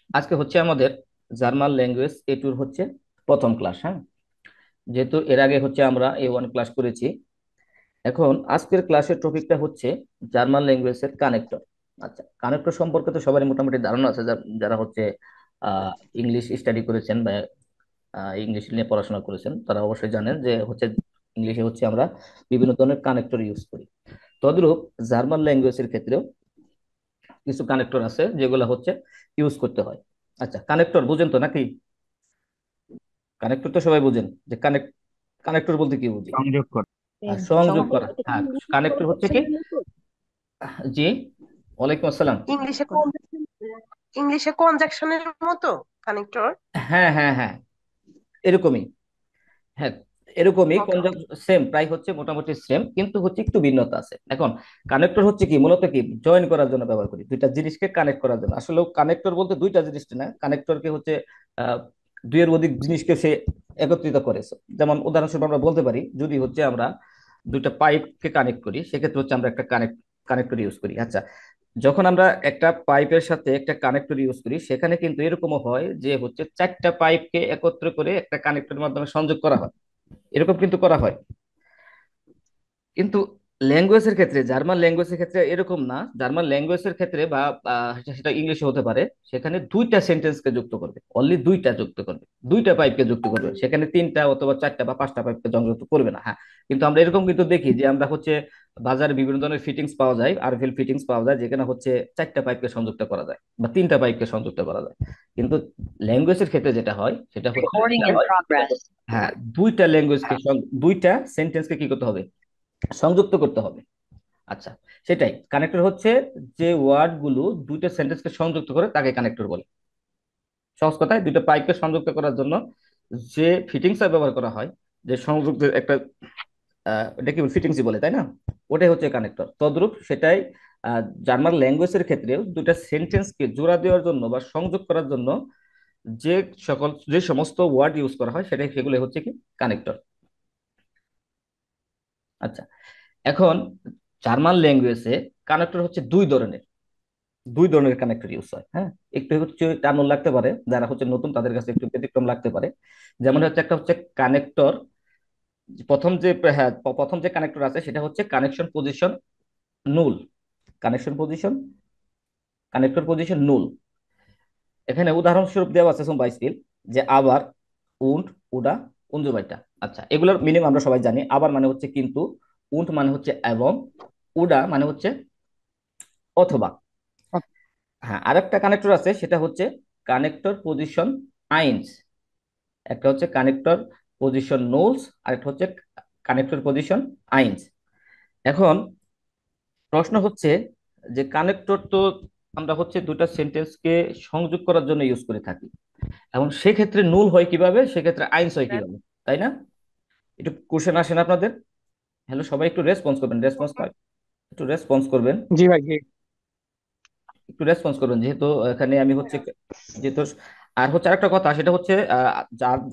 আজকে হচ্ছে আমাদের জার্মান ল্যাঙ্গুয়েজ এ টুর হচ্ছে প্রথম ক্লাস। হ্যাঁ, যেহেতু এর আগে হচ্ছে আমরা A1 ক্লাস করেছি। এখন আজকের ক্লাসের টপিকটা হচ্ছে জার্মান ল্যাঙ্গুয়েজের কানেক্টর। আচ্ছা, কানেক্টর সম্পর্কে তো সবারই মোটামুটি ধারণা আছে, যারা হচ্ছে আহ ইংলিশ স্টাডি করেছেন বা ইংলিশ নিয়ে পড়াশোনা করেছেন তারা অবশ্যই জানেন যে হচ্ছে ইংলিশে হচ্ছে আমরা বিভিন্ন ধরনের কানেক্টর ইউজ করি। তদ্রূপ জার্মান ল্যাঙ্গুয়েজের ক্ষেত্রেও কিছু কানেক্টর আছে যেগুলো হচ্ছে ইউজ করতে হয়। আচ্ছা, কানেক্টর বুঝেন তো নাকি? কানেক্টর তো সবাই বুঝেন যে কানেক্টর বলতে কি বুঝি? সংযোগ করে। আর সংযোগ সংযোগ করা, হ্যাঁ। কানেক্টর হচ্ছে কি? জি, ওয়ালাইকুম আসসালাম। ইংলিশে ইংলিশে কনজাকশনের মতো কানেক্টর। হ্যাঁ হ্যাঁ হ্যাঁ, এরকমই। হ্যাঁ, এরকমই ওকে। সেম, প্রায় হচ্ছে মোটামুটি সেম, কিন্তু হচ্ছে একটু ভিন্নতা আছে। এখন কানেক্টর হচ্ছে কি, মূলত কি জয়েন করার জন্য ব্যবহার করি, দুইটা জিনিসকে কানেক্ট করার জন্য। আসলে কানেক্টর বলতে দুইটা জিনিস না, কানেক্টরকে হচ্ছে আহ দুইয়ের অধিক জিনিসকে সে একত্রিত করে। যেমন উদাহরণস্বরূপ আমরা বলতে পারি, যদি হচ্ছে আমরা দুইটা পাইপকে কানেক্ট করি সেক্ষেত্রে হচ্ছে আমরা একটা কানেক্টর ইউজ করি। আচ্ছা, যখন আমরা একটা পাইপের সাথে একটা কানেক্টর ইউজ করি সেখানে কিন্তু এরকমও হয় যে হচ্ছে চারটা পাইপকে একত্র করে একটা কানেক্টরের মাধ্যমে সংযোগ করা হয়, এরকম কিন্তু করা হয়। কিন্তু ল্যাঙ্গুয়েজের ক্ষেত্রে, জার্মান ল্যাঙ্গুয়েজের ক্ষেত্রে এরকম না। জার্মান ল্যাঙ্গুয়েজের ক্ষেত্রে বা সেটা ইংলিশে হতে পারে, সেখানে দুইটা সেন্টেন্সকে যুক্ত করবে, অনলি দুইটা যুক্ত করবে, দুইটা পাইপকে যুক্ত করবে, সেখানে তিনটা অথবা চারটা বা পাঁচটা পাইপকে যুক্ত করবে না। হ্যাঁ, কিন্তু আমরা এরকম কিন্তু দেখি যে আমরা হচ্ছে বাজারে বিভিন্ন ধরনের ফিটিংস পাওয়া যায়, আরভিএল ফিটিংস পাওয়া যায়, যেখানে হচ্ছে চারটা পাইপকে সংযুক্ত করা যায় বা তিনটা পাইপকে সংযুক্ত করা যায়। কিন্তু ল্যাঙ্গুয়েজের ক্ষেত্রে যেটা হয় সেটা হচ্ছে রেকর্ডিং ইন প্রগ্রেস। হ্যাঁ, দুইটা ল্যাঙ্গুয়েজকে, দুইটা সেন্টেন্সকে কি করতে হবে, সংযুক্ত করতে হবে। আচ্ছা, সেটাই কানেক্টর হচ্ছে, যে ওয়ার্ড গুলো দুইটা সেন্টেন্সকে সংযুক্ত করে তাকে কানেক্টর বলে। সহজ কথায় দুইটা পাইপকে সংযুক্ত করার জন্য যে ফিটিংস ব্যবহার করা হয়, যে সংযুক্তের একটা এটা কি ফিটিংসই বলে, তাই না? ওটাই হচ্ছে কানেক্টর। তদ্রূপ সেটাই জার্মান ল্যাঙ্গুয়েজের ক্ষেত্রেও দুইটা সেন্টেন্সকে জোড়া দেওয়ার জন্য বা সংযোগ করার জন্য যে সমস্ত ওয়ার্ড ইউজ করা হয় সেগুলো হচ্ছে কি কানেক্টর। আচ্ছা, এখন জার্মান ল্যাঙ্গুয়েজে কানেক্টর হচ্ছে দুই ধরনের কানেক্টর ইউজ হয়। হ্যাঁ, একটু হচ্ছে টার্ন লাগতে পারে, যারা হচ্ছে নতুন তাদের কাছে একটু ব্যতিক্রম লাগতে পারে। যেমন হচ্ছে একটা হচ্ছে কানেক্টর, প্রথম যে হ্যাঁ প্রথম যে কানেক্টর আছে সেটা হচ্ছে connection position null. Connection position connector position null. এখানে উদাহরণস্বরূপ দেওয়া আছে zum Beispiel, যে আবার, উন্ড, উডা, উনজুবাইটা। আচ্ছা, এগুলোর মিনিং আমরা সবাই জানি। আবার মানে হচ্ছে কিন্তু, উন্ড মানে হচ্ছে এবং, উডা মানে হচ্ছে অথবা। হ্যাঁ, আরেকটা কানেক্টর আছে সেটা হচ্ছে কানেক্টর পজিশন আইনস। একটা হচ্ছে কানেক্টর পজিশন নোলস, আর একটা হচ্ছে কানেক্টর পজিশন আইনস। এখন প্রশ্ন হচ্ছে যে কানেক্টর তো আমরা হচ্ছে দুটা সেন্টেন্সকে সংযোগ করার জন্য ইউজ করে থাকি, এখন সেক্ষেত্রে নুল হয় কিভাবে, সেক্ষেত্রে আইনস হয় কিভাবে, তাই না? একটু কোশ্চেন আসেন আপনাদের। হ্যালো, সবাই একটু রেসপন্স করবেন, একটু রেসপন্স করবেন, জি ভাই, জি। একটু রেসপন্স করবেন, যেহেতু এখানে আমি হচ্ছে, যেহেতু। আর হচ্ছে আরেকটা কথা, সেটা হচ্ছে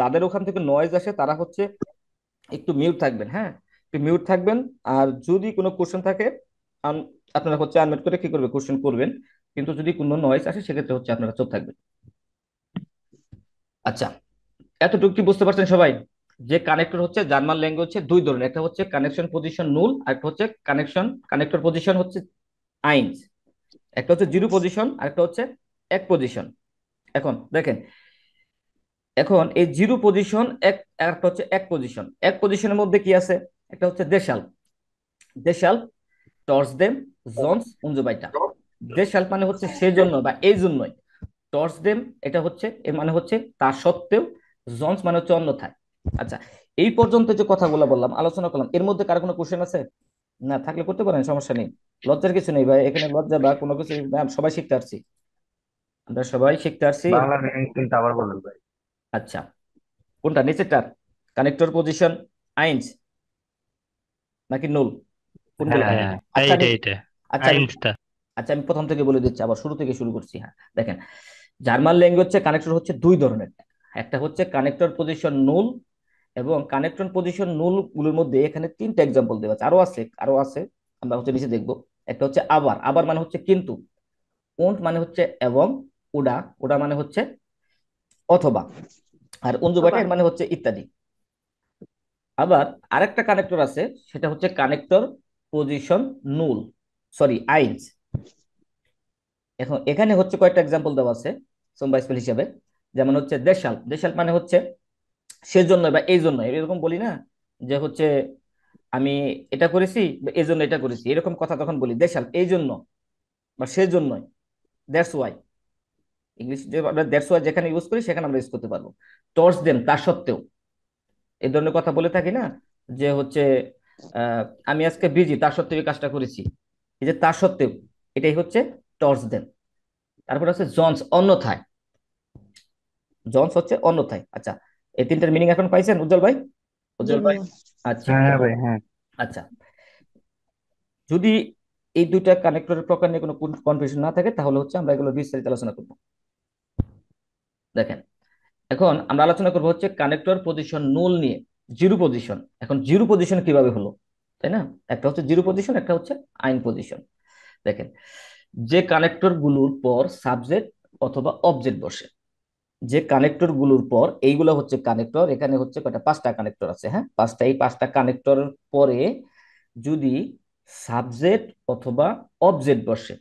যাদের ওখান থেকে নয়েজ আসে তারা হচ্ছে একটু মিউট থাকবেন। হ্যাঁ, একটু মিউট থাকবেন। আর যদি কোনো কোশ্চেন থাকে, আন- আপনারা হচ্ছে আনমিউট করে কি করবে, কোশ্চেন করবেন। কিন্তু যদি কোনো নয়েজ আসে সেক্ষেত্রে হচ্ছে আপনারা চুপ থাকবেন। আচ্ছা, এতটুকু কি বুঝতে পারছেন সবাই? যে কানেক্টর হচ্ছে জার্মান ল্যাঙ্গুয়েজে দুই ধরনের, একটা হচ্ছে কানেকশন পজিশন নুল, আর একটা হচ্ছে কানেক্টর পজিশন হচ্ছে আইনস। একটা হচ্ছে জিরো পজিশন আর একটা হচ্ছে এক পজিশন। এখন দেখেন, এখন এই জিরো পজিশন আর একটা হচ্ছে এক পজিশন। এক পজিশনের মধ্যে কি আছে? একটা হচ্ছে দেশাল, দেশাল, টর্চ দেম, জন্স, উনজুবাইটা। দেশাল মানে হচ্ছে সেজন্য বা এই জন্যই। টর্চ দেম, এটা হচ্ছে এর মানে হচ্ছে তা সত্ত্বেও। জন্স মানে হচ্ছে অন্যথায়। আচ্ছা, এই পর্যন্ত যে কথাগুলো বললাম, আলোচনা করলাম, এর মধ্যে কার কোনো কোশ্চেন আছে? না থাকলে করতে পারেন, সমস্যা নেই। লজ্জার কিছু নেই ভাই, এখানে লজ্জা বা কোনো কিছু না, সবাই শিখতে আসছি, আমরা সবাই শিখতে আসছি। বাংলা মিনিং কিন্তু আবার বলুন ভাই। আচ্ছা, কোনটা নিচেরটা, কানেক্টর পজিশন আইনস নাকি নুল, কোনগুলো? হ্যাঁ, হ্যাঁ, আচ্ছা এইটা আমি এইটা আচ্ছা আমি আইনস্টা। আচ্ছা আমি প্রথম থেকে বলে দিচ্ছি, আবার শুরু থেকে শুরু করছি। হ্যাঁ, দেখেন, জার্মান ল্যাঙ্গুয়েজে কানেক্টর হচ্ছে দুই ধরনের। একটা হচ্ছে কানেক্টর পজিশন নুল, এবং কানেক্টর পজিশন নুল গুলোর মধ্যে এখানে তিনটা এক্সাম্পল দেওয়া আছে, আরো আছে, আমরা হচ্ছে নিচে দেখবো। একটা হচ্ছে আবার, আবার মানে হচ্ছে কিন্তু, উন্ট মানে হচ্ছে এবং, উডা, উডা মানে হচ্ছে অথবা, আর অথবা। উনজুবাটা এর মানে হচ্ছে ইত্যাদি। আবার আরেকটা কানেক্টর আছে, সেটা হচ্ছে কানেক্টর পজিশন নুল, সরি আইনস। এখন এখানে হচ্ছে কয়েকটা এক্সাম্পল দেওয়া আছে সোমবার স্পেল হিসাবে। যেমন হচ্ছে দেশাল, দেশাল মানে হচ্ছে সেজন্য বা এই জন্য, এরকম বলি না যে হচ্ছে আমি এটা করেছি বা এই জন্য এটা করেছি, এরকম কথা তখন বলি দেশাল এই জন্য বা সেজন্যই, দ্যাটস ওয়াই। ইংলিশ যে আমরা দ্যাটস ওয়াই যেখানে ইউজ করি সেখানে আমরা ইউজ করতে পারবো। টর্চ দেম, তা সত্ত্বেও, এই ধরনের কথা বলে থাকি না, যে হচ্ছে আহ, আমি আজকে বিজি তার সত্ত্বেও এই কাজটা করেছি, এই যে তার সত্ত্বেও, এটাই হচ্ছে টর্চ দেম। তারপর হচ্ছে জনস, অন্যথায়, জনস হচ্ছে অন্যথায়। আচ্ছা, এই তিনটার মিনিং এখন পাইছেন উজ্জ্বল ভাই? জি উজ্জ্বল ভাই, ভাইয়া। আচ্ছা হ্যাঁ হ্যাঁ ভাই, হ্যাঁ। আচ্ছা। যদি এই দুইটা কানেক্টরের প্রকার নিয়ে কোনো কনফিউশন না থাকে তাহলে হচ্ছে আমরা এগুলো বিস্তারিত আলোচনা করবো। দেখেন, এখন আমরা আলোচনা করবো হচ্ছে কানেক্টর পজিশন নুল নিয়ে, জিরো পজিশন। এখন জিরো পজিশন কিভাবে হলো, তাই না? একটা হচ্ছে জিরো পজিশন, একটা হচ্ছে আইন পজিশন। দেখেন, যে কানেক্টর গুলোর পর সাবজেক্ট অথবা অবজেক্ট বসে, যে কানেক্টর গুলোর পর, এইগুলো হচ্ছে কানেক্টর, এখানে হচ্ছে কয়টা, পাঁচটা কানেক্টর আছে, হ্যাঁ পাঁচটা। এই পাঁচটা কানেক্টর পরে যদি সাবজেক্ট অথবা অবজেক্ট বসে,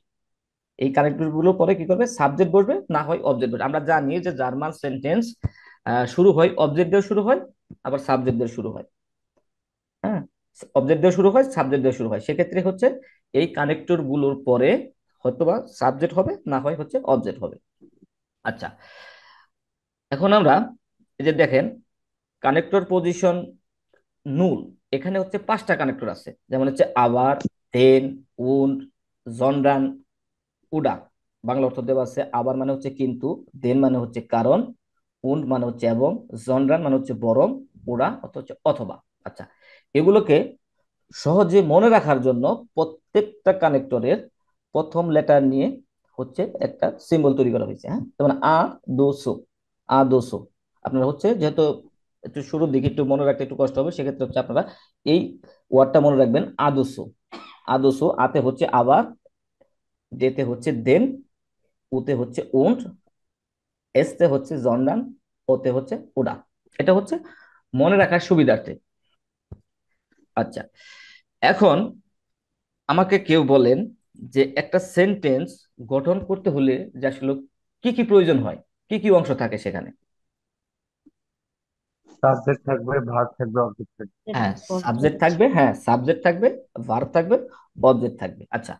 এই কানেক্টর গুলো পরে কি করবে, সাবজেক্ট বসবে, না হয় অবজেক্ট বসবে। আমরা জানি যে জার্মান সেন্টেন্স শুরু হয় অবজেক্ট দিয়ে শুরু হয়, আবার সাবজেক্ট দিয়ে শুরু হয়। হ্যাঁ, অবজেক্ট দিয়ে শুরু হয়, সাবজেক্ট দিয়ে শুরু হয়। সেক্ষেত্রে হচ্ছে এই কানেক্টর গুলোর পরে হয়তোবা সাবজেক্ট হবে, না হয় হচ্ছে অবজেক্ট হবে। আচ্ছা, এখন আমরা এই যে দেখেন কানেক্টর পজিশন নুল, এখানে হচ্ছে পাঁচটা কানেক্টর আছে, যেমন হচ্ছে আবার, দেন, উন্ড, জনরান, উডা। বাংলা অর্থ দেওয়া আছে, আবার মানে হচ্ছে কিন্তু, দেন মানে হচ্ছে কারণ, উন্ড মানে হচ্ছে এবং, জনরান মানে হচ্ছে বরং, উডা অর্থ হচ্ছে অথবা। আচ্ছা, এগুলোকে সহজে মনে রাখার জন্য প্রত্যেকটা কানেক্টরের প্রথম লেটার নিয়ে হচ্ছে একটা সিম্বল তৈরি করা হয়েছে। হ্যাঁ, যেমন আ, দোসো, আ দোসো। আপনারা হচ্ছে যেহেতু একটু শুরুর দিকে একটু মনে রাখতে একটু কষ্ট হবে, সেক্ষেত্রে হচ্ছে আপনারা এই ওয়ার্ডটা মনে রাখবেন, আদোসো। আদোসো, আতে হচ্ছে আবার, ডেতে হচ্ছে দেন, উতে হচ্ছে উন্ড, এসতে হচ্ছে জন্ডান, ওতে হচ্ছে উডা। এটা হচ্ছে মনে রাখার সুবিধার্থে। আচ্ছা, এখন আমাকে কেউ বলেন যে একটা সেন্টেন্স গঠন করতে হলে যে আসলে কি কি প্রয়োজন হয়, কি কি অংশ থাকে সেখানে? সাবজেক্ট থাকবে, ভার্ব থাকবে, অবজেক্ট থাকবে। হ্যাঁ, সাবজেক্ট থাকবে, হ্যাঁ সাবজেক্ট থাকবে, ভার্ব থাকবে, অবজেক্ট থাকবে। আচ্ছা,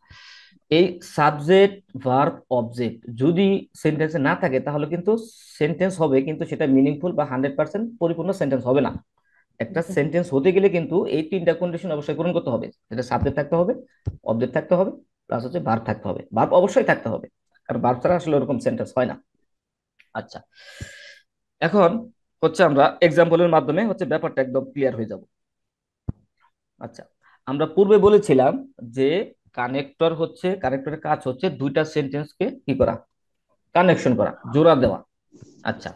এই সাবজেক্ট, ভার্ব, অবজেক্ট যদি সেন্টেন্সে না থাকে তাহলে কিন্তু সেন্টেন্স হবে কিন্তু সেটা মিনিংফুল বা 100% পরিপূর্ণ সেন্টেন্স হবে না। একটা সেন্টেন্স হতে গেলে কিন্তু এই তিনটা কন্ডিশন অবশ্যই পূরণ করতে হবে। এটা সাবজেক্ট থাকতে হবে, অবজেক্ট থাকতে হবে, প্লাস হচ্ছে ভার্ব থাকতে হবে। ভার্ব অবশ্যই থাকতে হবে, কারণ ভার্ব ছাড়া আসলে ওরকম সেন্টেন্স হয় না। আচ্ছা, এখন হচ্ছে আমরা এক্সাম্পলের মাধ্যমে হচ্ছে ব্যাপারটা একদম ক্লিয়ার হয়ে যাব। আচ্ছা, আমরা পূর্বে বলেছিলাম যে কানেক্টর হচ্ছে, কানেক্টরের কাজ হচ্ছে দুইটা সেন্টেন্সকে কি করা, কানেকশন করা, জোড়া দেওয়া। আচ্ছা,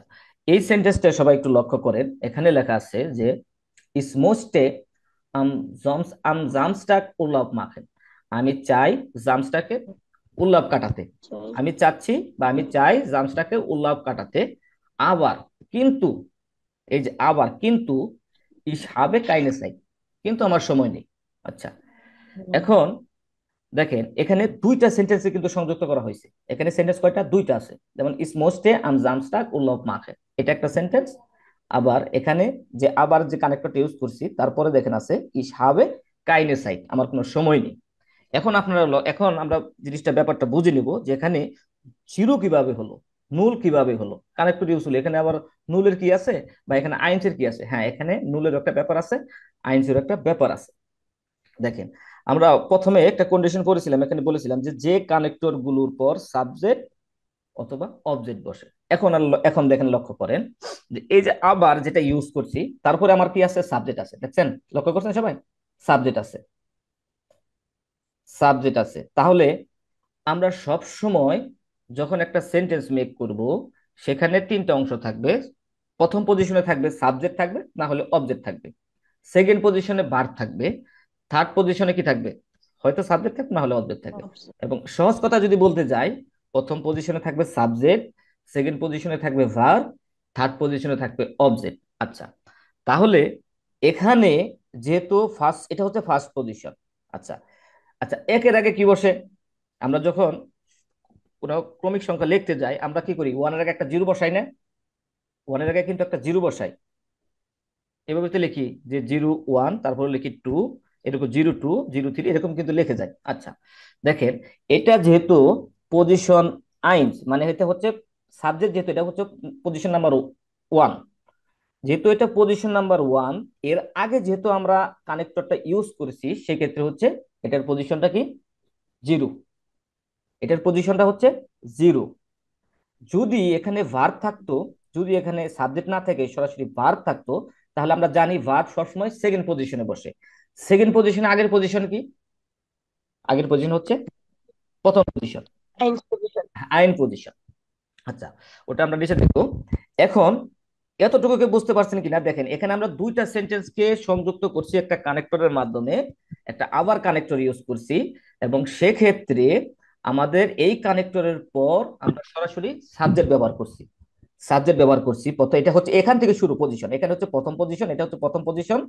এই সেন্টেন্সটা সবাই একটু লক্ষ্য করেন, এখানে লেখা আছে যে ইস মোস্টে আম জামস্টাক উল্লাপ মাখেন। আমি চাই জামস্টাকে উল্লাপ কাটাতে, আমি চাচ্ছি বা আমি চাই জামস্টাকে উল্লাপ কাটাতে। আবার কিন্তু, এই যে আবার কিন্তু, ইস হাবে কাইনে চাই, কিন্তু আমার সময় নেই। আচ্ছা, এখন দেখেন এখানে দুইটা সেন্টেন্সে কিন্তু সংযুক্ত করা হয়েছে। এখানে সেন্টেন্স কয়টা, দুইটা আছে। যেমন ইস মোস্টে আম জামস্টাক উল্লাপ মাখেন, এটা একটা সেন্টেন্স। আবার এখানে যে আবার যে কানেক্টরটা ইউজ করছি তারপরে দেখেন আছে ইস হাবে কাইনে সাইট, আমার কোনো সময় নেই। এখন আপনারা এখন আমরা জিনিসটা ব্যাপারটা বুঝে নিব যে এখানে জিরো কিভাবে হলো, নুল কিভাবে হলো, কানেক্টর ইউজ হলো। এখানে আবার নুলের কি আছে বা এখানে আইনসের কি আছে? হ্যাঁ, এখানে নুলের একটা ব্যাপার আছে, আইনসের একটা ব্যাপার আছে। দেখেন, আমরা প্রথমে একটা কন্ডিশন করেছিলাম, এখানে বলেছিলাম যে যে কানেক্টর গুলোর পর সাবজেক্ট অথবা অবজেক্ট বসে। এখন এখন দেখেন, লক্ষ্য করেন যে এই যে আবার যেটা ইউজ করছি তারপরে আমার কি আছে, সাবজেক্ট আছে। দেখছেন, লক্ষ্য করছেন সবাই, সাবজেক্ট আছে, সাবজেক্ট আছে। তাহলে আমরা সব সময় যখন একটা সেন্টেন্স মেক করব সেখানে তিনটা অংশ থাকবে। প্রথম পজিশনে থাকবে সাবজেক্ট থাকবে, না হলে অবজেক্ট থাকবে। সেকেন্ড পজিশনে ভার্ব থাকবে। থার্ড পজিশনে কি থাকবে, হয়তো সাবজেক্ট থাকবে, না হলে অবজেক্ট থাকবে। এবং সহজ কথা যদি বলতে যাই, প্রথম পজিশনে থাকবে সাবজেক্ট, সেকেন্ড পজিশনে থাকবে ভার্ব, থার্ড পজিশনে থাকবে অবজেক্ট। আচ্ছা, তাহলে এখানে যেহেতু ফার্স্ট, এটা হচ্ছে ফার্স্ট পজিশন। আচ্ছা, আচ্ছা, একের আগে কি বসে? আমরা যখন কোনো ক্রমিক সংখ্যা লিখতে যাই আমরা কি করি? ওয়ানের আগে একটা জিরো বসাই না? ওয়ানের আগে কিন্তু একটা জিরো বসাই। এভাবে তো লিখি যে 0 1, তারপরে লিখি 2, এরকম 0 2 0 3, এরকম কিন্তু লিখে যায়। আচ্ছা, দেখেন, এটা যেহেতু পজিশন আইন, মানে এটা হচ্ছে সাবজেক্ট, যেহেতু এটা হচ্ছে পজিশন নাম্বার 1, যেহেতু এটা পজিশন নাম্বার 1, এর আগে যেহেতু আমরা কানেক্টরটা ইউজ করেছি, সেক্ষেত্রে হচ্ছে এটার পজিশনটা কি? জিরো। এটার পজিশনটা হচ্ছে জিরো। যদি এখানে ভার্ব থাকতো, যদি এখানে সাবজেক্ট না থেকে সরাসরি ভার্ব থাকতো, তাহলে আমরা জানি ভার্ব সবসময় সেকেন্ড পজিশনে বসে। সেকেন্ড পজিশনে আগের পজিশন কি? আগের পজিশন হচ্ছে প্রথম পজিশন, আইন পজিশন। আচ্ছা, ওটা আমরা নিচে দেখবো। এখন এতটুকুকে বুঝতে পারছেন কিনা দেখেন, এখানে আমরা দুইটা সেন্টেন্সকে সংযুক্ত করছি একটা কানেক্টরের মাধ্যমে, একটা আবার কানেক্টর ইউজ করছি, এবং সেক্ষেত্রে আমাদের এই কানেক্টরের পর আমরা সরাসরি সাবজেক্ট ব্যবহার করছি। সাবজেক্ট ব্যবহার করছি প্রথম, এটা হচ্ছে এখান থেকে শুরু পজিশন, এখানে হচ্ছে প্রথম পজিশন, এটা হচ্ছে প্রথম পজিশন।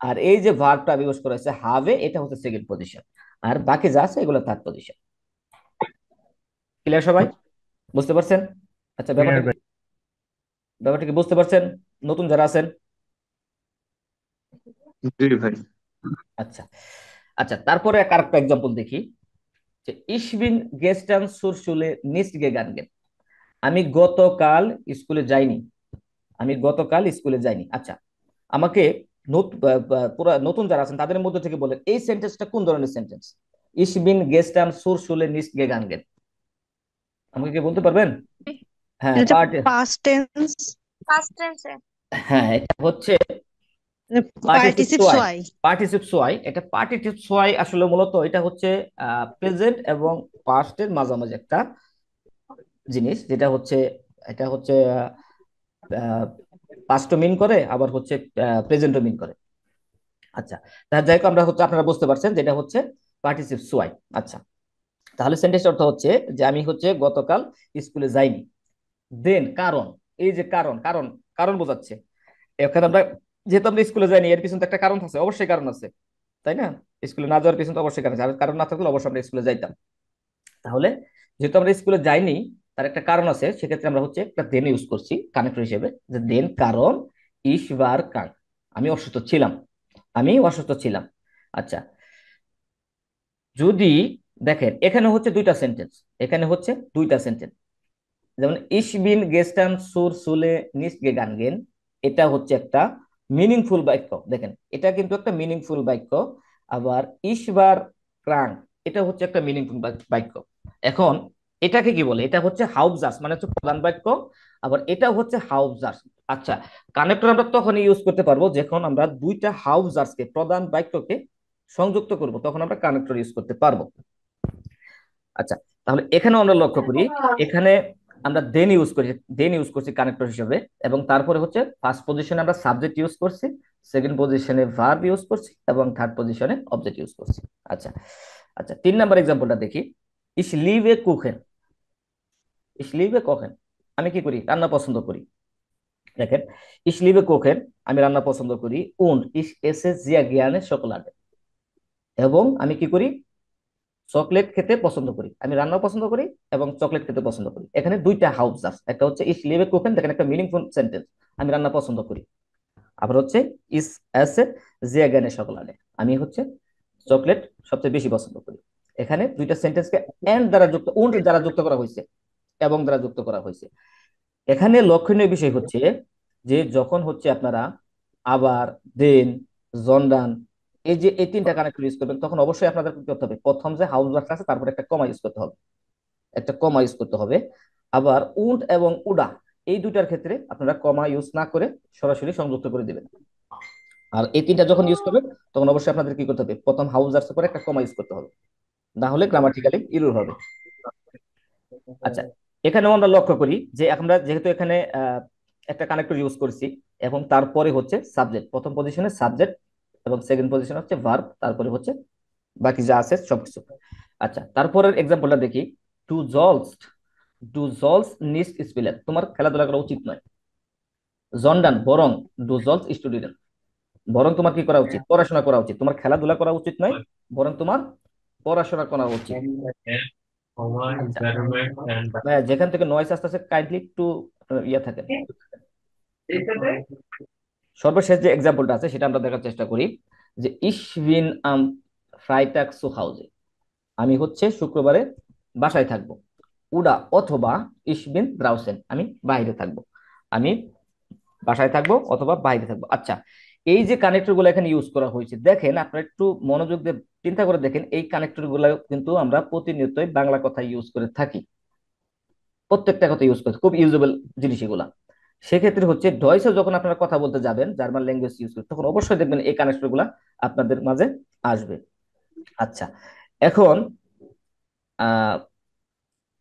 আর এই যে ভার্বটা ইউজ করা হয়েছে হাভে, এটা হচ্ছে সেকেন্ড পজিশন। আর বাকি যা আছে এগুলো থার্ড পজিশন। ক্লিয়ার সবাই? বুঝতে পারছেন? আচ্ছা, ক্লিয়ার ভাই। ব্যাপারটা কি বুঝতে পারছেন নতুন যারা আছেন? জি ভাই। আচ্ছা, আচ্ছা, তারপরে আরেকটা এক্সাম্পল দেখি, যে ইশবিন গেস্টান সুরসুলে নিস্ট গেগানগেন। আমি গতকাল স্কুলে যাইনি। আমি গতকাল স্কুলে যাইনি। আচ্ছা, আমাকে পুরা নতুন যারা আছেন তাদের মধ্যে থেকে বলেন এই সেন্টেন্সটা কোন ধরনের সেন্টেন্স? ইশবিন গেস্টান সুরসুলে নিস্ট গেগানগেন, আমাকে কি বলতে পারবেন? হ্যাঁ, এটা হচ্ছে পাস্ট টেন্স, ফার্স্ট টেন্সে। হ্যাঁ, এটা হচ্ছে পার্টিসিপ পার্টিসিপ সোয়াই। সোয়াই। পার্টিসিপ সোয়াই, এটা পার্টিসিপ সোয়াই আসলে মূলত এটা হচ্ছে প্রেজেন্ট এবং পাস্টের মাঝামাঝি একটা জিনিস, যেটা হচ্ছে এটা হচ্ছে পাস্টও মিন করে, আবার হচ্ছে প্রেজেন্টও মিন করে। আচ্ছা, তা যাই হোক, আমরা হচ্ছে আপনারা বুঝতে পারছেন যেটা হচ্ছে পার্টিসিপ সোয়াই। আচ্ছা, তাহলে সেন্টেন্স অর্থ হচ্ছে যে আমি হচ্ছে গতকাল স্কুলে যাইনি। দেন কারণ, এই যে কারণ, কারণ কারণ বোঝাচ্ছে। এখানে আমরা যেহেতু আমরা স্কুলে যাইনি, এর পিছনে তো একটা কারণ আছে, অবশ্যই কারণ আছে, তাই না? স্কুলে না যাওয়ার পিছনে তো অবশ্যই কারণ আছে, আর কারণ না থাকলে অবশ্যই আমরা স্কুলে যাইতাম। তাহলে যেহেতু আমরা স্কুলে যাইনি, তার একটা কারণ আছে, সেক্ষেত্রে আমরা হচ্ছে একটা দেন ইউজ করছি কানেক্টর হিসেবে, যে দেন কারণ ইশবার কাং, আমি অসুস্থ ছিলাম। আমি অসুস্থ ছিলাম। আচ্ছা, যদি দেখেন এখানে হচ্ছে দুইটা সেন্টেন্স, এখানে হচ্ছে দুইটা সেন্টেন্স, যেমন ইশ বিন গেস্টান সুর সুলে নিস্ট গেগানগেন, এটা হচ্ছে একটা মিনিংফুল বাক্য। দেখেন, এটা কিন্তু একটা মিনিংফুল বাক্য। আবার ইশবার ক্রাং, এটা হচ্ছে একটা মিনিংফুল বাক্য। এখন এটাকে কি বলে? এটা হচ্ছে হাউবজার্স, মানে হচ্ছে প্রধান বাক্য। আবার এটা হচ্ছে হাউবজার্স। আচ্ছা, কানেক্টর আমরা তখন ইউজ করতে পারবো যখন আমরা দুইটা হাউবজার্সকে, প্রধান বাক্যকে সংযুক্ত করব, তখন আমরা কানেক্টর ইউজ করতে পারবো। আচ্ছা, তাহলে এখানেও আমরা লক্ষ্য করি, এখানে আমরা দেন ইউজ করি, দেন ইউজ করছি কানেক্টর হিসেবে, এবং তারপরে হচ্ছে ফার্স্ট পজিশনে আমরা সাবজেক্ট ইউজ করছি, সেকেন্ড পজিশনে ভার্ব ইউজ করছি, এবং থার্ড পজিশনে অবজেক্ট ইউজ করছি। আচ্ছা, আচ্ছা, 3 নাম্বার এক্সাম্পলটা দেখি। ইস লিভ এ কুখেন। ইস লিভ এ কোখেন, আমি কি করি? রান্না পছন্দ করি। দেখেন, ইস লিভ এ কোখেন, আমি রান্না পছন্দ করি। উন ইস এসে জিয়া জ্ঞানে সকলাটে, এবং আমি কি করি? চকলেট খেতে পছন্দ করি। আমি রান্নাও পছন্দ করি এবং চকলেট খেতে পছন্দ করি। এখানে দুইটা হাউস জাস্ট, একটা হচ্ছে ইস লিভে কুকেন, দেখেন একটা মিনিংফুল সেন্টেন্স, আমি রান্না পছন্দ করি। আবার হচ্ছে ইস এসে যে জ্ঞানে সকলানে, আমি হচ্ছে চকলেট সবচেয়ে বেশি পছন্দ করি। এখানে দুইটা সেন্টেন্সকে এন্ড দ্বারা যুক্ত, উন্ড দ্বারা যুক্ত করা হয়েছে, এবং দ্বারা যুক্ত করা হয়েছে। এখানে লক্ষণীয় বিষয় হচ্ছে যে যখন হচ্ছে আপনারা আবার, দেন, জন্ডান, এই যে এই 3টা কানেক্টর ইউজ করবেন, তখন অবশ্যই আপনাদের কি করতে হবে? প্রথম যে হাউস ওয়ার্ক আছে তারপর একটা কমা ইউজ করতে হবে, একটা কমা ইউজ করতে হবে। আবার উড এবং উডা, এই দুইটার ক্ষেত্রে আপনারা কমা ইউজ না করে সরাসরি সংযুক্ত করে দিবেন। আর এই 3টা যখন ইউজ করবেন, তখন অবশ্যই আপনাদের কি করতে হবে? প্রথম হাউস ওয়ার্ক পরে একটা কমা ইউজ করতে হবে, না হলে গ্রামাটিক্যালি ইরর হবে। আচ্ছা, এখানেও আমরা লক্ষ্য করি যে আমরা যেহেতু এখানে একটা কানেক্টর ইউজ করছি, এবং তারপরে হচ্ছে সাবজেক্ট, প্রথম পজিশনে সাবজেক্ট, এবং সেকেন্ড পজিশনে হচ্ছে ভার্ব, তারপরে হচ্ছে বাকি যা আছে সবকিছু। আচ্ছা, তারপরের এক্সাম্পলটা দেখি। টু জলস্ট, ডু জলস নিস্ট স্পিলেন, তোমার খেলাধুলা করা উচিত নয়। জন্ডান বরং, ডু জলস স্টুডিডেন্ট, বরং তোমার কি করা উচিত, পড়াশোনা করা উচিত, তোমার খেলাধুলা করা উচিত নয়, বরং তোমার পড়াশোনা করা উচিত। আচ্ছা, ভাইয়া, যেখান থেকে নয়েজ আসতেছে কাইন্ডলি একটু ইয়ে থাকেন। সর্বশেষ যে এক্সাম্পলটা আছে সেটা আমরা দেখার চেষ্টা করি, যে ইশ বিন আম ফ্রাইটাগ সু হাউজে, আমি হচ্ছে শুক্রবারে বাসায় থাকবো। উডা অথবা ইশ বিন দ্রাউসেন, আমি বাইরে থাকবো। আমি বাসায় থাকবো অথবা বাইরে থাকবো। আচ্ছা, এই যে কানেক্টর গুলো এখানে ইউজ করা হয়েছে, দেখেন আপনারা একটু মনোযোগ দিয়ে চিন্তা করে দেখেন, এই কানেক্টর গুলো কিন্তু আমরা প্রতিনিয়তই বাংলা কথা ইউজ করে থাকি, প্রত্যেকটা কথা ইউজ করতে খুব ইউজেবল জিনিস এগুলা। সেক্ষেত্রে হচ্ছে ডয়েসে যখন আপনারা কথা বলতে যাবেন জার্মান ল্যাঙ্গুয়েজ ইউজ করে, তখন অবশ্যই দেখবেন এই কানেক্টর গুলা আপনাদের মাঝে আসবে। আচ্ছা, এখন আহ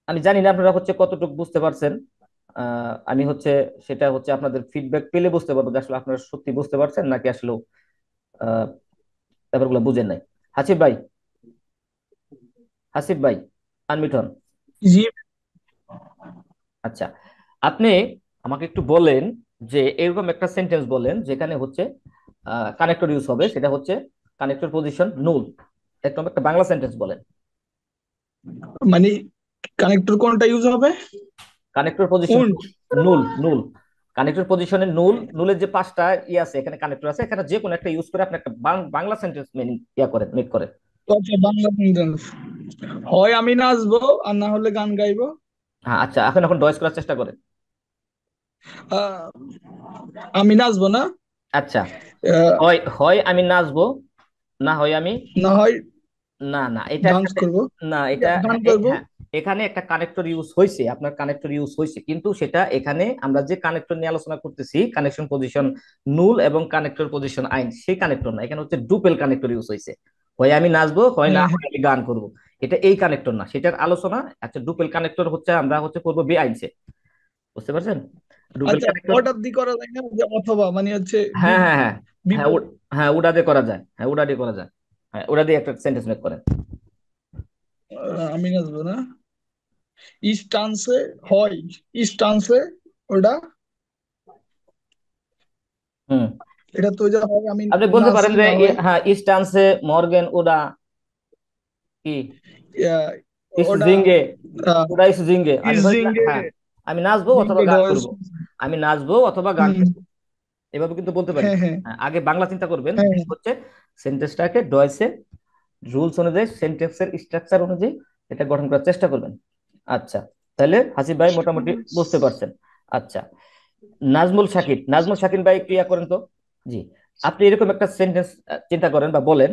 আমি জানি না আপনারা হচ্ছে কতটুকু বুঝতে পারছেন। আমি হচ্ছে সেটা হচ্ছে আপনাদের ফিডব্যাক পেলে বুঝতে পারবো যে আসলে আপনারা সত্যি বুঝতে পারছেন নাকি আসলে আহ ব্যাপারগুলো বুঝেন নাই। হাসিব ভাই, হাসিব ভাই, আনমিট হন। জি। আচ্ছা, আপনি আমাকে একটু বলেন যে এরকম একটা সেন্টেন্স বলেন যেখানে হচ্ছে কানেক্টর ইউজ হবে, সেটা হচ্ছে কানেক্টর পজিশন নুল। একদম একটা বাংলা সেন্টেন্স বলেন। মানে কানেক্টর কোনটা ইউজ হবে? কানেক্টর পজিশন উন্ড। Null, null. কানেক্টর পজিশনে নুল, নুলের যে পাঁচটা ই আছে এখানে কানেক্টর আছে, এখানে যে কোনো একটা ইউজ করে আপনি একটা বাংলা সেন্টেন্স মিনিং ইয়া করেন, মেক করেন। আচ্ছা, বাংলা সেন্টেন্স। হয় আমি নাচবো আর না হলে গান গাইবো। হ্যাঁ, আচ্ছা, এখন এখন ডয়েস করার চেষ্টা করেন। আহ, আমি নাচবো না। আচ্ছা, আহ, হয় হয় আমি নাচবো, না হয় আমি, না হয় না না এটার ডান্স সাথে, করবো, না এটা, গান হ্যাঁ করবো। হ্যাঁ, এখানে একটা কানেক্টর ইউজ হয়েছে, আপনার কানেক্টর ইউজ হয়েছে, কিন্তু সেটা এখানে আমরা যে কানেক্টর নিয়ে আলোচনা করতেছি, কানেকশন পজিশন নুল এবং কানেক্টর পজিশন আইন, সেই কানেক্টর না, এখানে হচ্ছে ডুপেল কানেক্টর ইউজ হয়েছে। হয় আমি নাচবো, হয় না হ্যাঁ, হয় হ্যাঁ। আমি গান করব। এটা এই কানেক্টর না, সেটার আলোচনা। আচ্ছা, ডুপেল কানেক্টর হচ্ছে আমরা হচ্ছে করবো বে আইনসে, বুঝতে পারছেন? ডুপেল আচ্ছা, কানেক্টর, অর্ডার দি করা যায় না, যে অথবা মানে হচ্ছে হ্যাঁ হ্যাঁ হ্যাঁ, হ্যাঁ বিপরীত। হ্যাঁ ওটা দিয়ে করা যায়, হ্যাঁ ওটা দিয়ে করা যায়। হ্যাঁ, ওটা দিয়ে একটা সেন্টেন্স মেক করেন। আমি নাচবো না, স্টান্সে হয়, স্টান্সে ওটা, হুম, এটা তো যা হয় আমি আপনি বলতে পারেন নাচি যে না হয় হ্যাঁ ইস্টানসে মর্গেন ওডা কি আহ, ইস ওটা জিঙ্গে, ওডা ইস জিঙ্গে, আমি হয় ইজিঙ্গে হ্যাঁ আমি নাচবো অথবা জিঙ্গে গান ডয়েস। করব, আমি নাচবো অথবা গান হুম। করবো, এভাবে কিন্তু বলতে পারি। হ্যাঁ, হ্যাঁ, হ্যাঁ, আগে বাংলা চিন্তা করবেন, হ্যাঁ। হচ্ছে সেন্টেন্সটাকে ডয়েসে রুলস অনুযায়ী, সেন্টেন্সের স্ট্রাকচার অনুযায়ী এটা গঠন করার চেষ্টা করবেন। আচ্ছা, তাহলে হাসিব ভাই মোটামুটি বুঝতে পারছেন। আচ্ছা, নাজমুল শাকিব, নাজমুল শাকিব ভাই ক্লিয়ার করেন তো। জি, আপনি এরকম একটা সেন্টেন্স চিন্তা করেন বা বলেন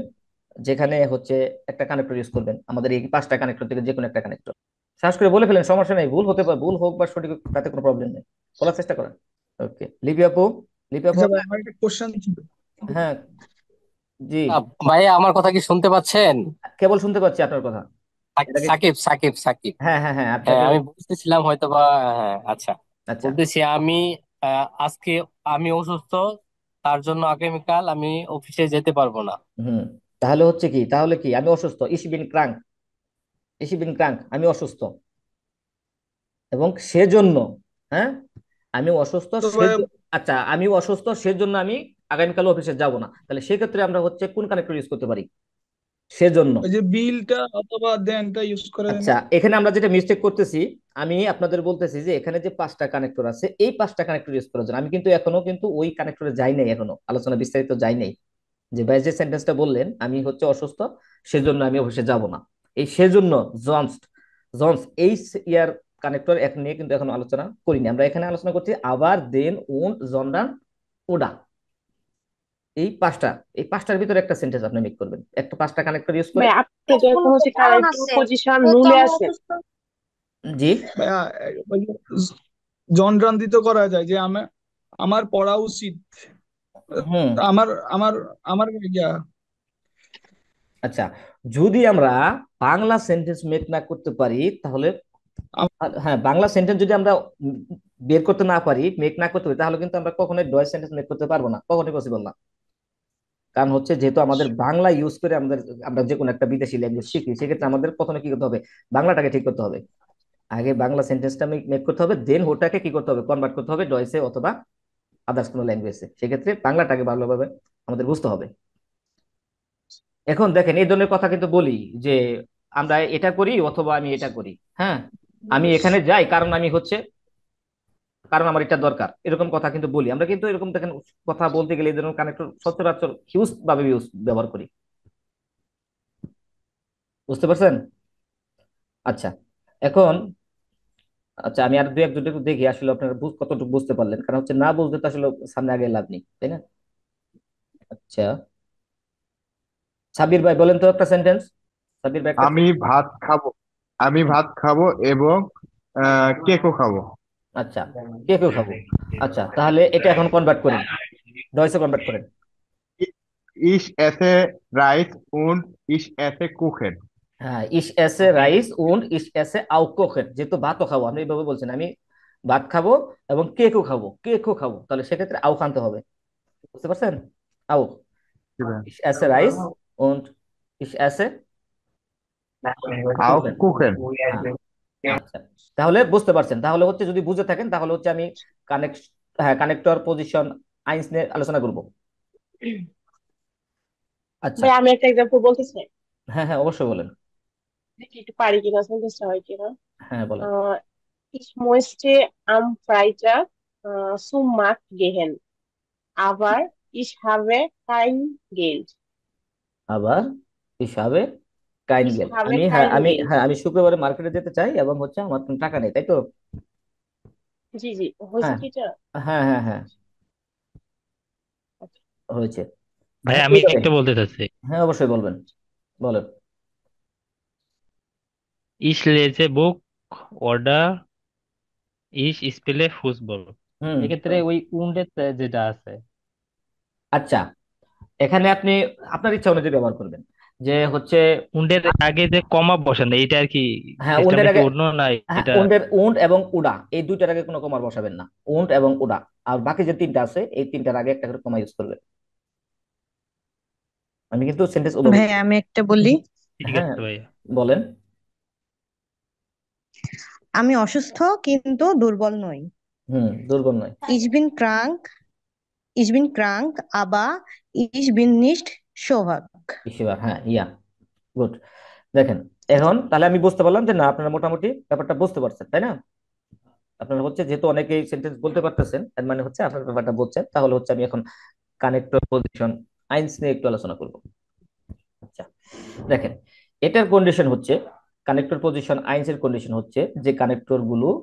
যেখানে হচ্ছে একটা কানেক্টর ইউজ করবেন, আমাদের এই পাঁচটা কানেক্টর থেকে যে কোনো একটা কানেক্টর। সাহস করে বলে ফেলেন, সমস্যা নেই, ভুল হতে পারে, ভুল হোক বা সঠিক হোক, তাতে কোনো প্রবলেম নেই, বলার চেষ্টা করেন। ওকে, লিপি আপু, লিপি আপু আচ্ছা ভাই, আমার একটা কোশ্চেন ছিল। হ্যাঁ, জি, ভাইয়া আমার কথা কি শুনতে পাচ্ছেন? কেবল শুনতে পাচ্ছি আপনার কথা। এর আগে, সাকিব সাকিব সাকিব। হ্যাঁ হ্যাঁ হ্যাঁ, আচ্ছা হ্যাঁ, কেবল, আমি বুঝতেছিলাম হয়তো বা। হ্যাঁ, আচ্ছা। আচ্ছা, বলতেছি আমি আজকে আমি অসুস্থ, তার জন্য আগামীকাল আমি অফিসে যেতে পারবো না। হুম, তাহলে হচ্ছে কি, তাহলে কি আমি অসুস্থ, ইসিবিন ক্রাঙ্ক, ইসিবিন ক্রাঙ্ক, আমি অসুস্থ এবং সেজন্য, হ্যাঁ আমি অসুস্থ তো সে, ভাই, আচ্ছা আমি অসুস্থ সেজন্য আমি আগামীকাল অফিসে যাব না, তাহলে সেক্ষেত্রে আমরা হচ্ছে কোন কানেক্টর ইউজ করতে পারি, সেজন্য। ওই যে বিলটা অথবা দেনটা ইউজ করে আচ্ছা, না। এখানে আমরা যেটা মিস্টেক করতেছি, আমি আপনাদের বলতেছি যে এখানে যে পাঁচটা কানেক্টর আছে এই পাঁচটা কানেক্টর ইউজ করার জন্য আমি কিন্তু এখনো কিন্তু ওই কানেক্টরে যাই নাই, এখনো আলোচনা বিস্তারিত যাই নাই। যে ভাই যে সেন্টেন্সটা বললেন, আমি হচ্ছে অসুস্থ সেজন্য আমি অফিসে যাব না, এই সেজন্য জনস, জনস এই ইয়ার কানেক্টর এখন নিয়ে কিন্তু এখন আলোচনা করিনি, আমরা এখানে আলোচনা করছি আবার দেন উন জন্ডান ওডা, এই পাঁচটা, এই পাঁচটার ভিতরে একটা সেন্টেন্স আপনি মেক করবেন, একটা পাঁচটা কানেক্টর ইউজ করে। ভাই আপনি তো এখন হচ্ছে কারণ কারেক্ট আছে, পজিশন ও তো নুলে আমার আছে। অসুস্থ। জি, ভাইয়া, ওই যে জনরান্দিত করা যায় যে আমার আমার পড়া উচিত। হুম, আমার আমার আমার ইয়া আচ্ছা, যদি আমরা বাংলা সেন্টেন্স মেক না করতে পারি তাহলে, আম- হ্যাঁ বাংলা সেন্টেন্স যদি আমরা বের করতে না পারি, মেক না করতে পারি, তাহলে কিন্তু আমরা কখনোই ডয়েস সেন্টেন্স মেক করতে পারবো না, কখনোই পসিবল না। কারণ হচ্ছে যেহেতু আমাদের বাংলা ইউজ করে আমাদের, আমরা যে কোনো একটা বিদেশি ল্যাঙ্গুয়েজ শিখি, সেক্ষেত্রে আমাদের প্রথমে কি করতে হবে, বাংলাটাকে ঠিক করতে হবে। আগে বাংলা সেন্টেন্সটা মেক করতে হবে, দেন ওটাকে কি করতে হবে, কনভার্ট করতে হবে ডয়েসে অথবা আদার্স কোনো ল্যাঙ্গুয়েজে। সেক্ষেত্রে বাংলাটাকে ভালোভাবে আমাদের বুঝতে হবে। এখন দেখেন এই ধরনের কথা কিন্তু বলি যে আমরা এটা করি অথবা আমি এটা করি। হ্যাঁ, আমি এখানে যাই কারণ আমি হচ্ছে, কারণ আমার এটা দরকার, এরকম কথা কিন্তু বলি আমরা। কিন্তু এরকম দেখেন কথা বলতে গেলে এই ধরনের কানেক্টর সচরাচর হিউজ ভাবে ব্যবহার করি। বুঝতে পারছেন? আচ্ছা, এখন আচ্ছা আমি আর দুই এক দুটো একটু দেখি আসলে আপনারা কতটুকু বুঝতে পারলেন, কারণ হচ্ছে না বুঝতে তো আসলে সামনে আগে লাভ নেই, তাই না? আচ্ছা, সাবির ভাই বলেন তো একটা সেন্টেন্স। সাবির ভাই একটা আমি ভাত খাবো আমি ভাত খাবো এবং কেকও খাবো। আচ্ছা, কে কেউ খাবো। আচ্ছা, তাহলে এটা এখন কনভার্ট করেন, ডয়েসে কনভার্ট করেন। Ich esse Reis und ich esse Kuchen. হ্যাঁ, ইস এসে রাইস উন্ড ইস এসে আও কোখেন, যেহেতু ভাতও খাবো আপনি এইভাবে বলছেন, আমি ভাত খাবো এবং কেকও খাবো, কেকও খাবো, তাহলে সেক্ষেত্রে আও খানতে হবে। বুঝতে পারছেন? আও, ইস এসে রাইস উন্ড ইস এসে Auch কোখেন। Kuchen. হ্যাঁ, আচ্ছা, তাহলে বুঝতে পারছেন। তাহলে হচ্ছে যদি বুঝে থাকেন তাহলে হচ্ছে আমি কানেক্ট, হ্যাঁ কানেক্টর পজিশন আইনস নিয়ে আলোচনা করব। আচ্ছা, ভাই আমি একটা এক্সাম্পল বলতে চাই, হ্যাঁ হ্যাঁ অবশ্যই বলেন। দেখি একটু পারি কিনা, সেন্টেন্সটা হয় কিনা। হ্যাঁ বলেন। আহ Ich möchte am Freitag zum Markt gehen, aber ich habe kein Geld. আবার হিসাবে কাইন Ich গেল, habe আমি হ্যাঁ kein আমি Geld. হ্যাঁ আমি শুক্রবারে মার্কেটে যেতে চাই এবং হচ্ছে আমার কোনো টাকা নেই, তাই তো? জি জি, হয়েছে হ্যাঁ কি এটা? হ্যাঁ হ্যাঁ হ্যাঁ আচ্ছা। হয়েছে। ভাই এখন আমি দেখেন, একটা বলতে চাচ্ছি। হ্যাঁ অবশ্যই বলবেন, বলেন। Ich lese Buch oder ich spiele Fußball। হুম, এক্ষেত্রে ওই উন্ডের যেটা আছে, আচ্ছা, এখানে আপনি আপনার ইচ্ছা অনুযায়ী ব্যবহার করবেন, যে হচ্ছে উন্ডের আগে যে কমা বসান এইটা আর কি, হ্যাঁ উন্ডের সিস্টেমটা কি আগে, অন্য না হ্যাঁ এটা? উন্ডের উন্ড এবং উডা এই দুইটার আগে কোনো কমার বসাবেন না, উন্ড এবং উডা। আর বাকি যে তিনটা আছে এই তিনটার আগে একটা করে কমা ইউজ করবেন। আমি কিন্তু সেন্টেন্স ওভাবে, ভাই আমি একটা বলি। ঠিক হ্যাঁ আছে ভাইয়া। বলেন। আমি অসুস্থ কিন্তু দুর্বল নই। হুম, দুর্বল নয়। Ich bin krank, ich bin krank, aber ich bin nicht schwach. Sure, হ্যাঁ ইয়া, গুড। দেখেন, এখন তাহলে আমি বুঝতে পারলাম যে না আপনারা মোটামুটি ব্যাপারটা বুঝতে পারছেন, তাই না? আপনারা হচ্ছে যেহেতু অনেকেই সেন্টেন্স বলতে পারতেছেন এর মানে হচ্ছে আপনার ব্যাপারটা বুঝছেন। তাহলে হচ্ছে আমি এখন কানেক্টর পজিশন আইনস নিয়ে একটু আলোচনা করব। আচ্ছা, দেখেন, এটার কন্ডিশন হচ্ছে, কানেক্টর পজিশন আইনস এর কন্ডিশন হচ্ছে যে আচ্ছা ভাই, কানেক্টর গুলোর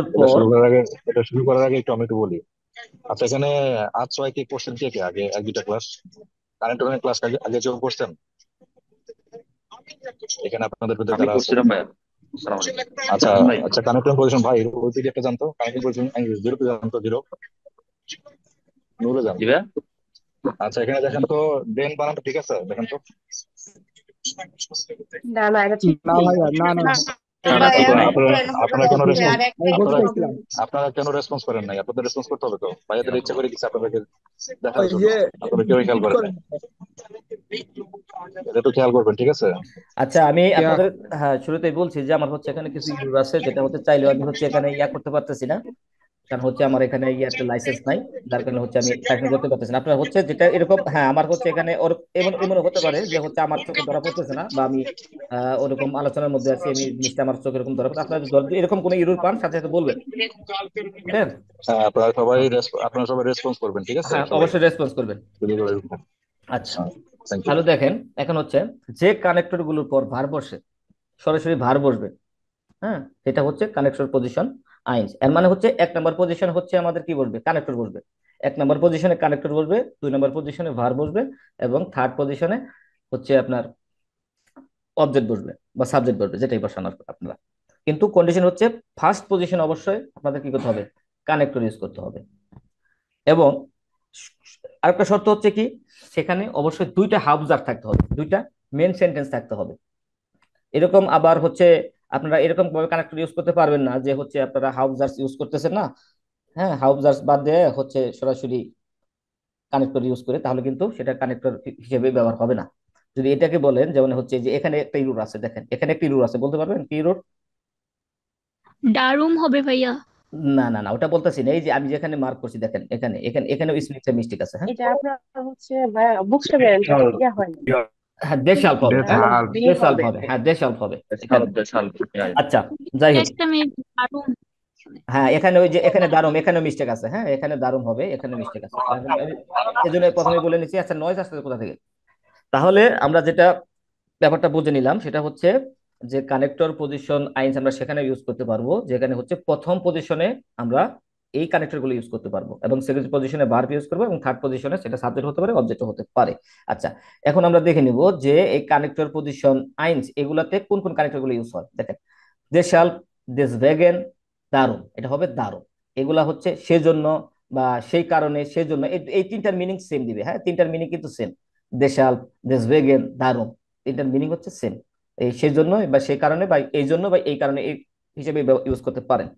এটা পর, শুরু করার আগে এটা শুরু করার আগে একটু আমি একটু বলি। আচ্ছা, এখানে আজ ছয় কি করছেন কে কে আগে এক দুইটা ক্লাস, কারেন্ট ক্লাস আগে আগে যোগ করছেন এখানে আপনাদের ভিতরে আমি যারা আছে? করছিলাম ভাইয়া। আসসালামু আলাইকুম। আচ্ছা জান ভাই। আচ্ছা, কানেক্টিং পজিশন ভাই ওই পিডিএফটা জানতো, কানেক্টিং পজিশন জিরো তে জানতো, জিরো নুরে জান। জি ভাইয়া। আচ্ছা, এখানে দেখেন তো, দেন বানানটা ঠিক আছে দেখেন তো। না না, এটা ঠিক না নেই। ভাইয়া, না না না আচ্ছা, না ঠিক নাই। আপনারা আপনারা কেন রেসপন্স আমি বলতে আপনারা চাইছিলাম আপনারা কেন রেসপন্স করেন নাই? আপনাদের রেসপন্স করতে হবে তো, ভাইয়াদের ইচ্ছা করে দিচ্ছে আপনাদেরকে দেখার ওই জন্য, যে আপনারা কেউ খেয়াল ঠিক করেন করে নাই। এটা একটু খেয়াল করবেন, ঠিক আছে? আচ্ছা আমি কেয়া আপনাদের, হ্যাঁ শুরুতেই বলছি যে আমার হচ্ছে এখানে কিছু ইউজ আছে যেটা হচ্ছে চাইলেও আমি হচ্ছে এখানে ইয়া করতে পারতেছি না, কারণ হচ্ছে আমার এখানে ইয়াতে লাইসেন্স নাই, যার কারণে হচ্ছে আমি টাইপিং করতে পারতেছি না। আপনার হচ্ছে যেটা এরকম, হ্যাঁ আমার হচ্ছে এখানে এমন এমন হতে পারে যে হচ্ছে আমার চোখে ধরা পড়তেছে না, বা আমি ওরকম আলোচনার মধ্যে আছি, আমি জিনিসটা আমার চোখে এরকম ধরা পড়ছে। আপনার যদি এরকম কোনো ইউরোপ পান সাথে সাথে বলবেন। হ্যাঁ হ্যাঁ, আপনারা সবাই রেসপন্স করবেন, ঠিক আছে হ্যাঁ সবাই অবশ্যই রেসপন্স করবেন। যদি করে এরকম। আচ্ছা, থ্যাংক ইউ। তাহলে দেখেন, এখন হচ্ছে যে কানেক্টর গুলোর পর ভার বসে, সরাসরি ভার বসবে, হ্যাঁ এটা হচ্ছে কানেক্টর পজিশন আইনস। এর মানে হচ্ছে এক নম্বর পজিশন হচ্ছে আমাদের কি বসবে, কানেক্টর বসবে। এক নম্বর পজিশনে কানেক্টর বসবে, দুই নম্বর পজিশনে ভার বসবে, এবং থার্ড পজিশনে হচ্ছে আপনার অবজেক্ট বসবে বা সাবজেক্ট বসবে, যেটাই বসান আপনারা। কিন্তু কন্ডিশন হচ্ছে ফার্স্ট পজিশন অবশ্যই আপনাদের কি করতে হবে, কানেক্টর ইউজ করতে হবে। এবং আরেকটা শর্ত হচ্ছে কি, সেখানে অবশ্যই দুইটা হাবজার থাকতে হবে, দুইটা মেন সেন্টেন্স থাকতে হবে। এরকম আবার হচ্ছে আপনারা এরকম ভাবে কানেক্টর ইউজ করতে পারবেন না যে হচ্ছে আপনারা হাউজার্স ইউজ করতেছেন না, হ্যাঁ হাউজার্স বাদ দিয়ে হচ্ছে সরাসরি কানেক্টর ইউজ করে, তাহলে কিন্তু সেটা কানেক্টর হিসেবে ব্যবহার হবে না। যদি এটাকে বলেন, যেমন হচ্ছে যে এখানে একটা ইরোর আছে, দেখেন এখানে একটা ইরোর আছে, বলতে পারবেন কি ইরোর? দারুম হবে ভাইয়া। না না না, ওটা বলতেছি না। এই যে আমি যেখানে মার্ক করছি দেখেন, এখানে এখানে এখানেও স্পেলিং মিস্টেক আছে, হ্যাঁ। এটা আপনার হচ্ছে ভাইয়া বুকস্টাপ এর ইয়া হয় না, হ্যাঁ, দেশাল্প হবে, হ্যাঁ, মানে দেশাল। বে দেশাল্প হবে। হবে, হ্যাঁ দেশাল্প হবে সাল এখানে। সাল yeah, আচ্ছা, যাই হোক, একটা মিনিট, দারুম। হ্যাঁ এখানে ওই যে এখানে দারুম, এখানে মিস্টেক আছে, হ্যাঁ এখানে দারুম হবে, এখানে মিস্টেক আছে। এই জন্য প্রথমে বলে নিচ্ছি। আচ্ছা, নয়েজ আসছে কোথা থেকে? তাহলে আমরা যেটা ব্যাপারটা বুঝে নিলাম সেটা হচ্ছে যে কানেক্টর পজিশন আইনস আমরা সেখানে ইউজ করতে পারবো যেখানে হচ্ছে প্রথম পজিশনে আমরা এই কানেক্টর গুলো ইউজ করতে পারবো, এবং সেকেন্ড পজিশনে ভার্ব ইউজ করবো, এবং থার্ড পজিশনে সেটা সাবজেক্ট হতে পারে, অবজেক্ট হতে পারে। আচ্ছা, এখন আমরা দেখে নিব যে এই কানেক্টর পজিশন আইনস এগুলাতে কোন কোন কানেক্টর গুলো ইউজ হয়। দেখেন, দে শাল, দেস ভেগেন, দারুম, এটা হবে দারুম। এগুলা হচ্ছে সেজন্য বা সেই কারণে, সেজন্য, এই তিনটার মিনিং সেম দিবে, হ্যাঁ তিনটার মিনিং কিন্তু সেম। দে শাল, দেস ভেগেন, দারুম, তিনটার মিনিং হচ্ছে সেম। এই সেই জন্য বা সেই কারণে বা এই জন্য বা এই কারণে এই হিসেবে ইউজ করতে পারেন।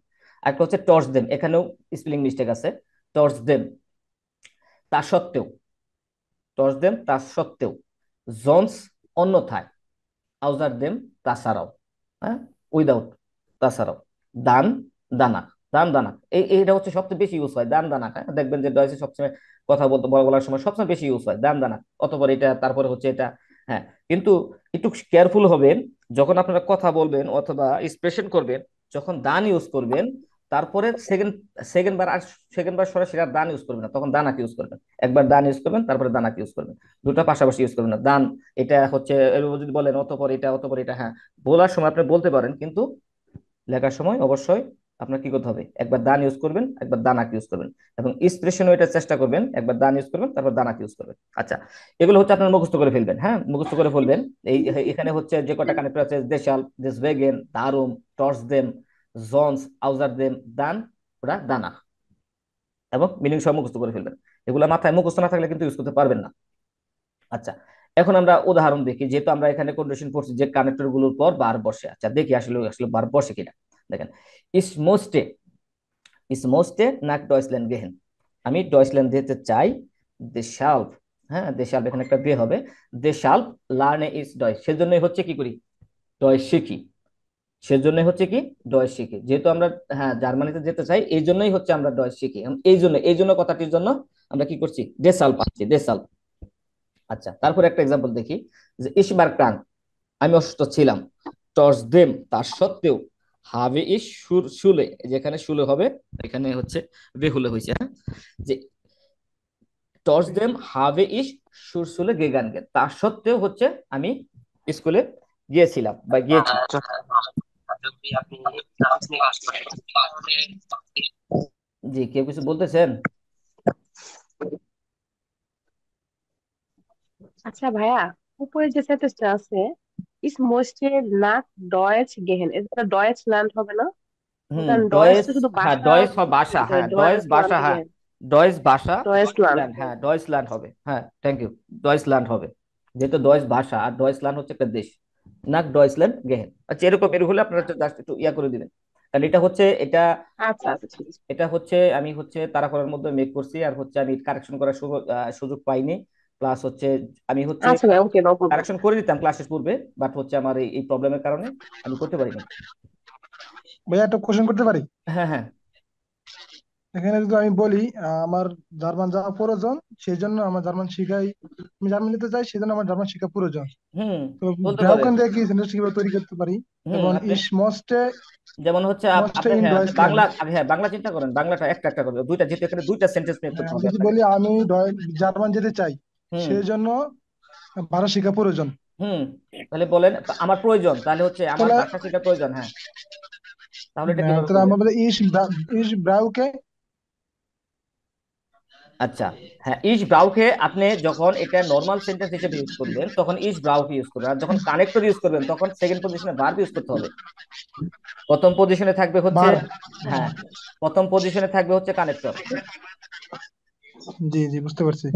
একটা হচ্ছে টর্চ দেম, এখানেও স্পেলিং মিস্টেক আছে। টর্চ দেম, তা সত্ত্বেও, টর্চ দেম তা সত্ত্বেও, জনস অন্যথায়, আউজার দেম তাছাড়াও, হ্যাঁ উইদাউট, তাছাড়াও, দান, দানা, দান দানা, এইটা হচ্ছে সবচেয়ে বেশি ইউজ হয়, দান দানা, হ্যাঁ দেখবেন যে ডয়েসে সবসময় কথা বলতে বলার সময় সবসময় বেশি ইউজ হয় দান দানা, অতপর এটা, তারপরে হচ্ছে এটা, হ্যাঁ। কিন্তু একটু কেয়ারফুল হবেন যখন আপনারা কথা বলবেন অথবা এক্সপ্রেশন করবেন, যখন দান ইউজ করবেন তারপরে সেকেন্ড সেকেন্ড বার আর সেকেন্ড বার সরাসরি আর দান ইউজ করবেন না, তখন দানাকে ইউজ করবেন। একবার দান ইউজ করবেন, তারপরে দানাকে ইউজ করবেন, দুটো পাশাপাশি ইউজ করবেন না। দান, এটা হচ্ছে এভাবে যদি বলেন অতঃপর এটা, অতঃপর এটা, হ্যাঁ বলার সময় আপনি বলতে পারেন, কিন্তু লেখার সময় অবশ্যই আপনার কি করতে হবে, একবার দান ইউজ করবেন, একবার দানাকে ইউজ করবেন, এবং এক্সপ্রেশনও এটা চেষ্টা করবেন, একবার দান ইউজ করবেন, তারপর দানাকে ইউজ করবেন। আচ্ছা, এগুলো হচ্ছে আপনার মুখস্থ করে ফেলবেন, হ্যাঁ মুখস্থ করে ফেলবেন। এই এখানে হচ্ছে যে কটা কানেক্টর আছে, দেশাল, দেশভেগেন, দারুম, টর্চ দেম, জনস, আউজার দেম, দান, ওরা দানা, এবং মিনিং সহ মুখস্থ করে ফেলবেন। এগুলো মাথায় মুখস্থ না থাকলে কিন্তু ইউজ করতে পারবেন না। আচ্ছা, এখন আমরা উদাহরণ দেখি, যেহেতু আমরা এখানে কন্ডিশন পড়ছি যে কানেক্টর গুলোর পর বার বসে। আচ্ছা, দেখি আসলে আসলে বার বসে কিনা। দেখেন, ইস মোস্টে, ইস মোস্টে নাক ডয়সল্যান্ড গেহেন, আমি ডয়সল্যান্ড দিতে চাই। দে শাল্প, হ্যাঁ দে শাল্প, এখানে একটা গে হবে। দে শাল্প লার্নে ইস ডয়, সেজন্যই হচ্ছে কি করি, ডয় শিখি। সেজন্য হচ্ছে কি, ডয় শিখি, যেহেতু আমরা হ্যাঁ জার্মানিতে যেতে চাই, এই জন্যই হচ্ছে আমরা ডয় শিখি। এই জন্য কথাটির জন্য আমরা কি করছি, ডেসাল পাচ্ছি, ডেসাল। আচ্ছা, তারপর একটা এক্সাম্পল দেখি, যে ইশবার ক্রাঙ্ক, আমি অসুস্থ ছিলাম। টর্চ দেম, তার সত্ত্বেও, হাবে ইস শুলে, যেখানে শুলে হবে এখানে হচ্ছে বেহুলে হয়েছে, হ্যাঁ। যে টর্চ দেম হাবে ইস শুলে গেগান গেন, তার সত্ত্বেও হচ্ছে আমি স্কুলে গিয়েছিলাম বা গিয়েছি। আচ্ছা, জি, কেউ কিছু বলতেছেন? আচ্ছা ভাইয়া, উপরে যে সেন্টেন্সটা আছে, ইস মোস্টে নাক ডয়েচ গেহেন, এটা ডয়েচ ল্যান্ড হবে না? কারণ ডয়েচ ডয়েস, তো শুধু হ্যাঁ ভাষা ডয়েস ভাষা, বোঝায়, হ্যাঁ ডয়েস ডয়েচ ভাষা, ল্যান্ড হ্যাঁ গেহেন, ডয়েস ভাষা, ডয়েচ ল্যান্ড। ল্যান্ড, হ্যাঁ ডয়েস ল্যান্ড হবে, হ্যাঁ থ্যাংক ইউ। ডয়েস ল্যান্ড হবে, যেহেতু ডয়েস ভাষা আর ডয়েস ল্যান্ড হচ্ছে একটা দেশ। নাক ডয়েসল্যান্ড গেহেন, আচ্ছা এরকম এর হলে আপনারা জাস্ট একটু ইয়া করে দিবেন, কারণ এটা হচ্ছে এটা, আচ্ছা আচ্ছা, ঠিক আছে। এটা হচ্ছে আমি হচ্ছে তাড়া করার মধ্যে মেক করছি, আর হচ্ছে আমি কারেকশন করার সুযোগ পাইনি। প্লাস হচ্ছে আমি হচ্ছে আচ্ছা ভাই, ওকে, নো প্রবলেম। কারেকশন করে দিতাম ক্লাসের পূর্বে, বাট হচ্ছে আমার এই প্রবলেমের কারণে আমি করতে পারিনি। ভাইয়া একটা কোশ্চেন করতে পারি? হ্যাঁ হ্যাঁ। এখানে যদি আমি বলি আমার জার্মান যাওয়া প্রয়োজন, সেই জন্য আমার জার্মান শিখাই, আমি জার্মান যেতে চাই সেই জন্য আমার জার্মান শেখা প্রয়োজন। হুম, তো বলতে পারেন। ব্রাউকেন দিয়ে কি সেন্টেন্স কিভাবে তৈরি করতে পারি? এবং আপনি ইস মস্টে, যেমন হচ্ছে মস্টে আপনি, ইন হ্যাঁ আপনি ডয়েচল্যান্ড। বাংলা, হ্যাঁ বাংলা চিন্তা করেন, বাংলাটা একটা একটা করবে, দুইটা, যেহেতু এখানে দুইটা সেন্টেন্স মেক করতে আমি হবে যদি আপনাকে। বলি আমি জার্মান যেতে চাই, হুম সেই জন্য ভাষা শেখা প্রয়োজন। হুম, তাহলে বলেন আমার প্রয়োজন, তাহলে হচ্ছে আমার তাহলে ভাষা শেখা প্রয়োজন, হ্যাঁ। তাহলে এটা কিভাবে তাহলে বলবেন? আমরা বলি ইস ব্রাউকে। আচ্ছা, হ্যাঁ ইস ব্রাউকে আপনি যখন এটা নর্মাল সেন্টেন্স হিসেবে ইউজ করবেন তখন ইস ব্রাউকে ইউজ করবেন, আর যখন কানেক্টর ইউজ করবেন তখন সেকেন্ড পজিশনে ভার্ব ইউজ করতে হবে। প্রথম পজিশনে থাকবে হচ্ছে, ভার্ব। হ্যাঁ প্রথম পজিশনে থাকবে হচ্ছে কানেক্টর। জি জি, বুঝতে পারছি।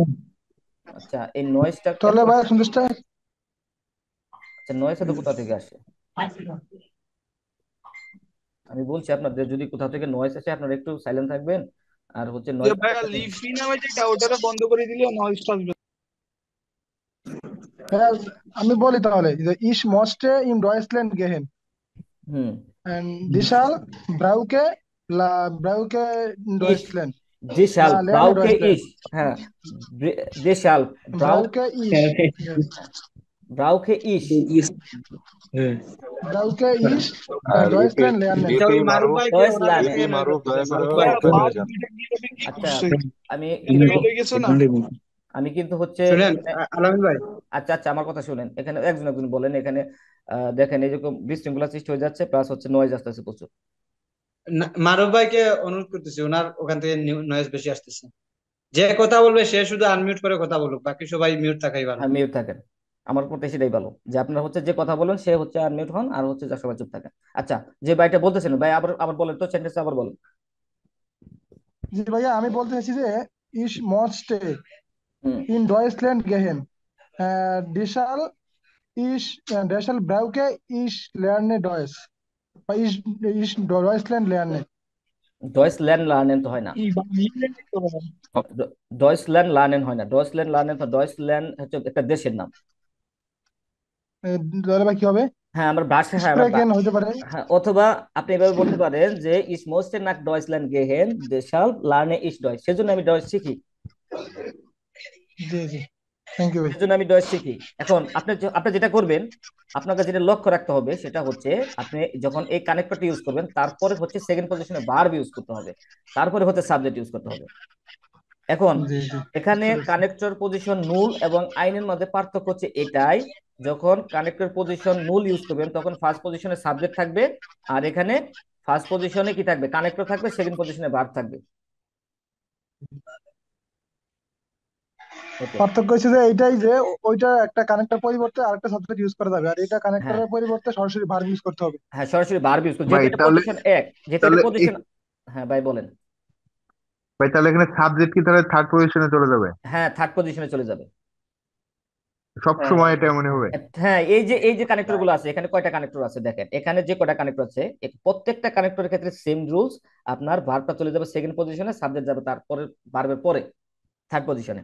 আচ্ছা, এই নয়েজটা এত, তাহলে ভাই সন্দেশটা, আচ্ছা নয়েজটা তো কোথা থেকে আসে? আমি বলছি আপনাদের যদি কোথাও থেকে নয়েজ আসে আপনারা একটু সাইলেন্ট থাকবেন, আর হচ্ছে নয়েজ। ভাইয়া লিফি নামে যেটা, ওটারে বন্ধ করে দিলে নয়েজটা আসবে। হ্যাঁ, আমি বলি তাহলে যে ইস মস্টে ইন ডয়েচল্যান্ড গেহেন হুম। এন্ড দিশাল ব্রাউকে ব্রাউকে ইন ইস, ডয়েচল্যান্ড যে শাল লেয়ার্নে ব্রাউকে ডয়েচল্যান্ড ইস, হ্যাঁ, যে শাল ব্রাউ, ব্রাউকে ইস, yes, ব্রাউকে ইস, ব্রাউকে ইস রিপিট ডয়েচল্যান্ড লেয়ার্নে। রিপি মারুফ ডয়েস লানে। রিপি মারুফ দয়া করে মারুফ একটু ভাই, অপেক্ষা করে যান। আচ্ছা, আমি কিন্তু আমি কিন্তু হচ্ছে শুনেন এখানে, আলামিন ভাই, আচ্ছা আচ্ছা আমার কথা শুনেন, এখানে একজন একজন বলেন এখানে। দেখেন এইরকম বিশৃঙ্খলা সৃষ্টি হয়ে যাচ্ছে, প্লাস হচ্ছে নয়েজ আসতেছে প্রচুর। মারুফ ভাইকে অনুরোধ করতেছি, ওনার ওখান থেকে নয়েজ বেশি আসতেছে। যে কথা বলবে সে শুধু আনমিউট করে কথা বলুক, বাকি সবাই মিউট থাকাই ভালো। হ্যাঁ, মিউট থাকেন। আমার মতে সেটাই ভালো, যে আপনার হচ্ছে যে কথা বলেন সে হচ্ছে আনমিউট হন, আর হচ্ছে যা সবাই চুপ থাকেন। আচ্ছা, যে ভাইটা বলতেছেন ভাই, আবার আবার বলেন তো, সেন্টেন্স আবার বলেন। জি ভাইয়া, আমি বলতে চাইছি যে ইস মস্টে হুম। ইন ডয়েচল্যান্ড গেহেন ডিশাল ইস ডেশাল ব্রাউকে ইস লেয়ার্নে ডয়েস বা ইস ইস ডয়েচল্যান্ড লেয়ার্নে। ডয়েচল্যান্ড লার্নেন তো হয় না, ডয়েচল্যান্ড লার্নেন হয় না, ডয়েচল্যান্ড লার্নেন তো, ডয়েচল্যান্ড হচ্ছে একটা দেশের নাম। তাহলে ভাই কি হবে? হ্যাঁ, আমার ভাষা, হ্যাঁ আমার স্প্রেকেন হতে পারে। হ্যাঁ, অথবা আপনি এভাবে বলতে পারেন যে ইস মোস্টে নাক ডয়েচল্যান্ড গেহেন দেশাল লার্নে ইস ডয়েচ, সেজন্য আমি ডয়েচ শিখি, জি জি, থ্যাংক ইউ ভাই। সেজন্য আমি ডয়েচ শিখি। এখন আপনি যেটা করবেন, আপনাকে যেটা লক্ষ্য রাখতে হবে সেটা হচ্ছে, আপনি যখন এই কানেক্টরটা ইউজ করবেন তারপরে হচ্ছে সেকেন্ড পজিশনে ভার্ব ইউজ করতে হবে, তারপরে হচ্ছে সাবজেক্ট ইউজ করতে হবে। এখন জি জি, এখানে বুঝতে পেরেছি। কানেক্টর পজিশন নুল এবং আইনের মধ্যে পার্থক্য হচ্ছে এটাই, যখন কানেক্টর পজিশন নুল ইউজ করবেন তখন ফার্স্ট পজিশনে সাবজেক্ট থাকবে, আর এখানে ফার্স্ট পজিশনে কি থাকবে, কানেক্টর থাকবে, সেকেন্ড পজিশনে ভার্ব থাকবে। ওকে। পার্থক্য হচ্ছে যে এইটাই যে ওইটা একটা কানেক্টর পরিবর্তে আরেকটা সাবজেক্ট ইউজ করা যাবে, আর এটা হ্যাঁ কানেক্টরের পরিবর্তে সরাসরি ভার্ব ইউজ করতে হবে। হ্যাঁ, সরাসরি ভার্ব ইউজ করবে, ভাই যেহেতু এটা তাহলে পজিশন এক, যেহেতু এটা তাহলে পজিশন। হ্যাঁ ভাই বলেন। ভাই তাহলে এখানে সাবজেক্ট কি তাহলে থার্ড পজিশনে চলে যাবে? হ্যাঁ, থার্ড পজিশনে চলে যাবে। সব সময় এটা মনে হবে? হ্যাঁ, এই যে কানেক্টর গুলো আছে, এখানে কয়টা কানেক্টর আছে দেখেন, এখানে যে কয়টা কানেক্টর আছে প্রত্যেকটা কানেক্টরের ক্ষেত্রে সেম রুলস। আপনার ভার্বটা চলে যাবে সেকেন্ড পজিশনে, সাবজেক্ট যাবে তারপরে ভার্বের পরে থার্ড পজিশনে।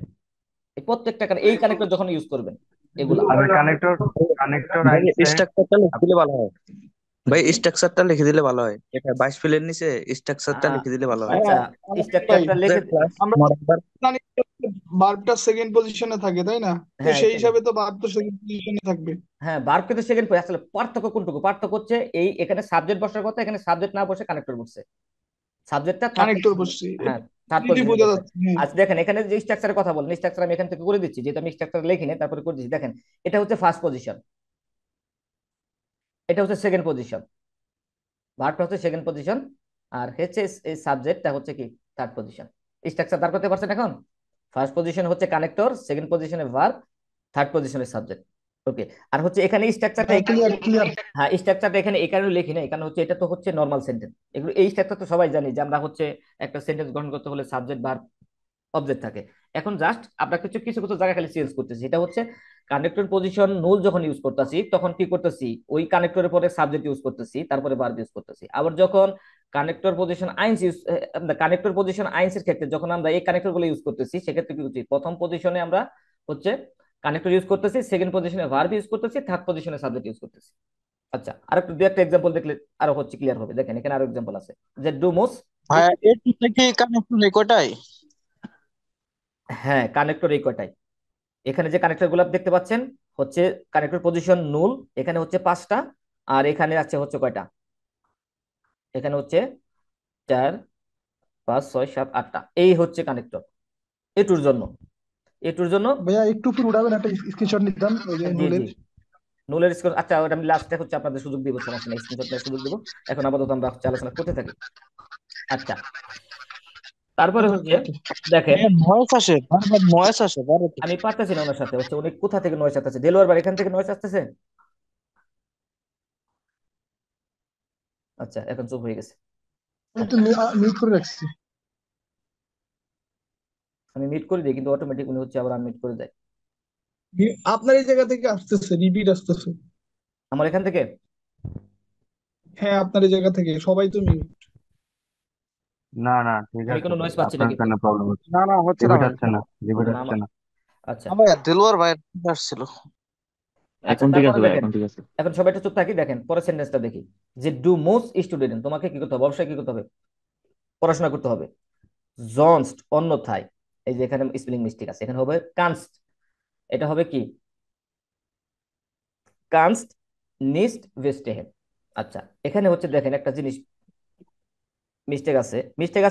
এই প্রত্যেকটা এই কানেক্টর যখন ইউজ করবেন এগুলা। আর কানেক্টর কানেক্টর ভাই আইনসে স্ট্রাকচারটা লিখে দিলে ভালো হয়। ভাই স্ট্রাকচারটা লিখে দিলে ভালো হয়, এটা 22 ফিলের নিচে স্ট্রাকচারটা আহ, লিখে দিলে ভালো হয়। আচ্ছা, ভাই স্ট্রাকচারটা লিখে। প্লাস আমরা মডার। জানি ভার্বটা সেকেন্ড পজিশনে থাকে, তাই না? তো হ্যাঁ সেই হিসাবে তো ভার্ব তো সেকেন্ড পজিশনে থাকবে। হ্যাঁ, ভার্ব কিন্তু সেকেন্ড, আসলে পার্থক্য কোনটুকু, পার্থক্য হচ্ছে এই এখানে সাবজেক্ট বসার কথা, এখানে সাবজেক্ট না বসে কানেক্টর বসছে, সাবজেক্টটা থার্ড কানেক্টর পজিশনে। বসছি, হ্যাঁ, থার্ড এমনি পজিশনে বোঝা বসছে। যাচ্ছে, হ্যাঁ। আচ্ছা দেখেন, এখানে যে স্ট্রাকচারের কথা বলেন, স্ট্রাকচার আমি এখান থেকে করে দিচ্ছি, যেহেতু আমি স্ট্রাকচার লিখিনি তারপরে করে দিচ্ছি। দেখেন, এটা হচ্ছে ফার্স্ট পজিশন, এটা হচ্ছে সেকেন্ড পজিশন, ভার্বটা হচ্ছে সেকেন্ড পজিশন, আর হচ্ছে এই সাবজেক্টটা হচ্ছে কি থার্ড পজিশন। স্ট্রাকচার দাঁড় করতে পারছেন এখন? ফার্স্ট পজিশন হচ্ছে কানেক্টর, সেকেন্ড পজিশনে ভার্ব, থার্ড পজিশনে সাবজেক্ট। ওকে। আর হচ্ছে এখানে স্ট্রাকচারটা, হ্যাঁ, ক্লিয়ার ক্লিয়ার। হ্যাঁ স্ট্রাকচারটা এখানে এই কারণে লিখি না, এখানে হচ্ছে এটা তো হচ্ছে নর্মাল সেন্টেন্স, এগুলো এই স্ট্রাকচার তো সবাই জানি যে আমরা হচ্ছে একটা সেন্টেন্স গঠন করতে হলে সাবজেক্ট ভার্ব অবজেক্ট থাকে। এখন জাস্ট আমরা কিছু কিছু কিছু জায়গা খালি চেঞ্জ করতেছি, এটা হচ্ছে কানেক্টর পজিশন নুল যখন ইউজ করতেছি তখন কি করতেছি, ওই কানেক্টরের পরে সাবজেক্ট ইউজ করতেছি, তারপরে ভার্ব ইউজ করতেছি। আবার যখন কানেক্টর পজিশন আইন্স ইউজ, কানেক্টর পজিশন আইন্স এর ক্ষেত্রে যখন আমরা এই কানেক্টর গুলো ইউজ করতেছি, সেক্ষেত্রে কি করছি, প্রথম পজিশনে আমরা হচ্ছে কানেক্টর ইউজ করতেছি, সেকেন্ড পজিশনে ভার্ব ইউজ করতেছি, থার্ড পজিশনে সাবজেক্ট ইউজ করতেছি। আচ্ছা, আর একটু দু একটা এক্সাম্পল দেখলে আরো হচ্ছে ক্লিয়ার হবে। দেখেন এখানে আরো এক্সাম্পল আছে, যে ডুমোস। ভাই এর থেকে কানেক্ট নেই কোটাই। হ্যাঁ, কানেক্টর এই কয়টাই, এখানে যে কানেক্টর গুলো দেখতে পাচ্ছেন হচ্ছে কানেক্টর পজিশন নুল, এখানে হচ্ছে 5টা, আর এখানে আছে হচ্ছে কয়টা, এখানে হচ্ছে 4, 5, 6, 7, 8টা, এই হচ্ছে কানেক্টর এটুর জন্য, এটুর জন্য। ভাইয়া একটু উপর উঠাবেন, একটা স্ক্রিনশট নিতাম ওই যে জি নুলের। জি, নুলের স্কোর, আচ্ছা ওটা আমি লাস্টে হচ্ছে আপনাদের সুযোগ দিব, সমস্যা নেই, স্ক্রিনশট নেওয়ার সুযোগ দিব। এখন আপাতত আমরা হচ্ছে আলোচনা করতে থাকি। আচ্ছা, তারপরে ওকে হচ্ছে ওকে। দেখেন, নয়েস আসে, বারবার নয়েস আসে বাইরে থেকে। আমি পারতেছি না ওনার সাথে, হচ্ছে উনি কোথা থেকে নয়েস আসতেছে, দেলোয়ার বাড়ি এখান থেকে নয়েস আসতেছে। আচ্ছা, এখন চুপ হয়ে গেছে। আমি তো মিউট করে রাখছি। আমি মিট করে দিই, কিন্তু অটোমেটিক উনি হচ্ছে আবার আনমিট করে দেয়। আপনার এই জায়গা থেকে আসতেছে, রিপিট আসতেছে। আমার এখান থেকে হ্যাঁ, আপনার এই জায়গা থেকে সবাই তো মিউট। না না, ঠিক আমি আছে কোনো ভাই, নয়েজ পাচ্ছি না আপনার কিন্তু। কেন প্রবলেম হচ্ছে? না না, হচ্ছে না রিপিট ভাই। হচ্ছে না, রিপিট হচ্ছে না। আচ্ছা, ভাই দেলোয়ার ভাই আসছিল। আচ্ছা, এখন ঠিক তারপরে আছে ভাই, দেখেন, এখন ঠিক আছে। এখন সবাই একটু চুপ থাকি, দেখেন পরের সেন্টেন্সটা দেখি, যে ডু মোস্ট স্টুডেন্ট, তোমাকে কি করতে হবে, অবশ্যই কি করতে হবে, পড়াশোনা করতে হবে। জনস্ট অন্যথায়, এই যে এখানে স্পেলিং মিস্টেক আছে, এখানে হবে কানস্ট, এটা হবে কি কানস্ট নিস্ট ভেস্টেহেন। আচ্ছা, এখানে হচ্ছে দেখেন একটা জিনিস মিস্টেক আছে,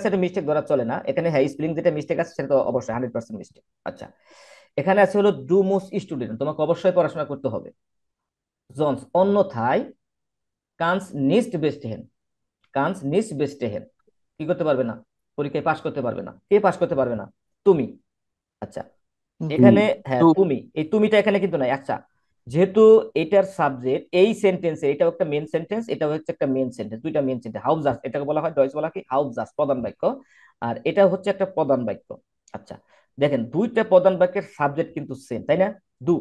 এটা মিস্টেক ধরা চলে না এখানে, হ্যাঁ স্পেলিং যেটা মিস্টেক আছে সেটা তো অবশ্যই 100% মিস্টেক। আচ্ছা, এখানে আছে হলো ডু মোস্ট স্টুডেন্ট, তোমাকে অবশ্যই পড়াশোনা করতে হবে। জনস অন্যথায় কানস নিস্ট বেস্টেহেন, কানস নিস্ট বেস্টেহেন, কি করতে পারবে না, পরীক্ষায় পাশ করতে পারবে না। কে পাশ করতে পারবে না? তুমি। আচ্ছা, তুমি। এখানে হ্যাঁ তুমি, এই তুমিটা এখানে কিন্তু নাই। আচ্ছা, যেহেতু এটার সাবজেক্ট এই সেন্টেন্সে, এটাও একটা মেন সেন্টেন্স, এটাও হচ্ছে একটা মেন সেন্টেন্স, দুইটা মেন সেন্টেন্স, হাউস এটাকে বলা হয়, ডয়েস বলা কি হাউস প্রধান বাক্য, আর এটা হচ্ছে একটা প্রধান বাক্য। আচ্ছা, দেখেন দুইটা প্রধান বাক্যের সাবজেক্ট কিন্তু সেম, তাই না? দু,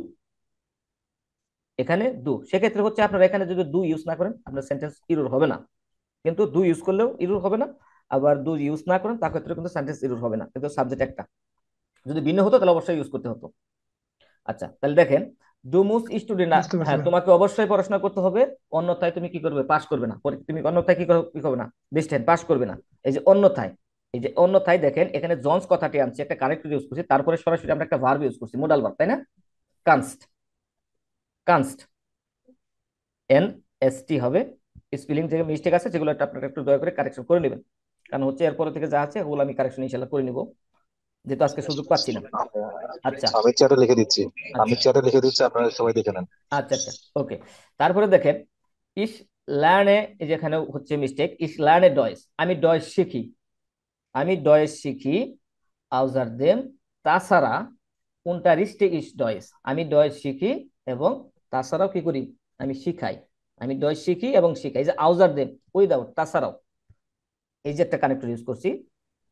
এখানে দু, সেক্ষেত্রে হচ্ছে আপনারা এখানে যদি দু ইউজ না করেন আপনার সেন্টেন্স ইরর হবে না, কিন্তু দু ইউজ করলেও ইরর হবে না, আবার দু ইউজ না করেন তার ক্ষেত্রে কিন্তু সেন্টেন্স ইরর হবে না, কিন্তু সাবজেক্ট একটা, যদি ভিন্ন হতো তাহলে অবশ্যই ইউজ করতে হতো। আচ্ছা, তাহলে দেখেন ডু মোস্ট স্টুডেন্ট, বুঝতে পারছি হ্যাঁ ভাই। তোমাকে অবশ্যই পড়াশোনা করতে হবে, অন্যথায় তুমি কি করবে, পাস করবে না, তুমি অন্যথায় কি করবে না, ডিস্টেন্স পাস করবে না। এই যে অন্যথায়, এই যে অন্যথায় দেখেন এখানে জনস কথাটি আনছি, একটা কারেক্টর ইউজ করছি, তারপরে সরাসরি আমরা একটা ভার্ব ইউজ করছি, মোডাল ভার্ব, তাই না? কানস্ট, কানস্ট এন এস টি হবে। স্পেলিং যে মিস্টেক আছে যেগুলো আপনারা একটু দয়া করে কারেকশন করে নেবেন, কারণ হচ্ছে এরপরে থেকে যা আছে ওগুলো আমি কারেকশন ইনশাল্লাহ করে নিব, যেহেতু আজকে সুযোগ পাচ্ছি না। আচ্ছা, আমি চ্যাটে লিখে দিচ্ছি, আমি আচ্ছা, চ্যাটে লিখে দিচ্ছি, আপনারা সবাই দেখে নেন। আচ্ছা, আচ্ছা, ওকে। তারপরে দেখেন ইস লার্নে, যেখানে হচ্ছে মিস্টেক, ইস লার্নে ডয়েস, আমি ডয়েস শিখি, আমি ডয়েস শিখি, আউজার দেম তাছাড়া, উনটারিস্টে ইস ডয়েস, আমি ডয়েস শিখি এবং তাছাড়াও কি করি, আমি শিখাই, আমি ডয়েস শিখি এবং শিখাই, এই যে আউজার দেম উইদাউট তাছাড়াও, এই যে একটা কানেক্টর ইউজ করছি,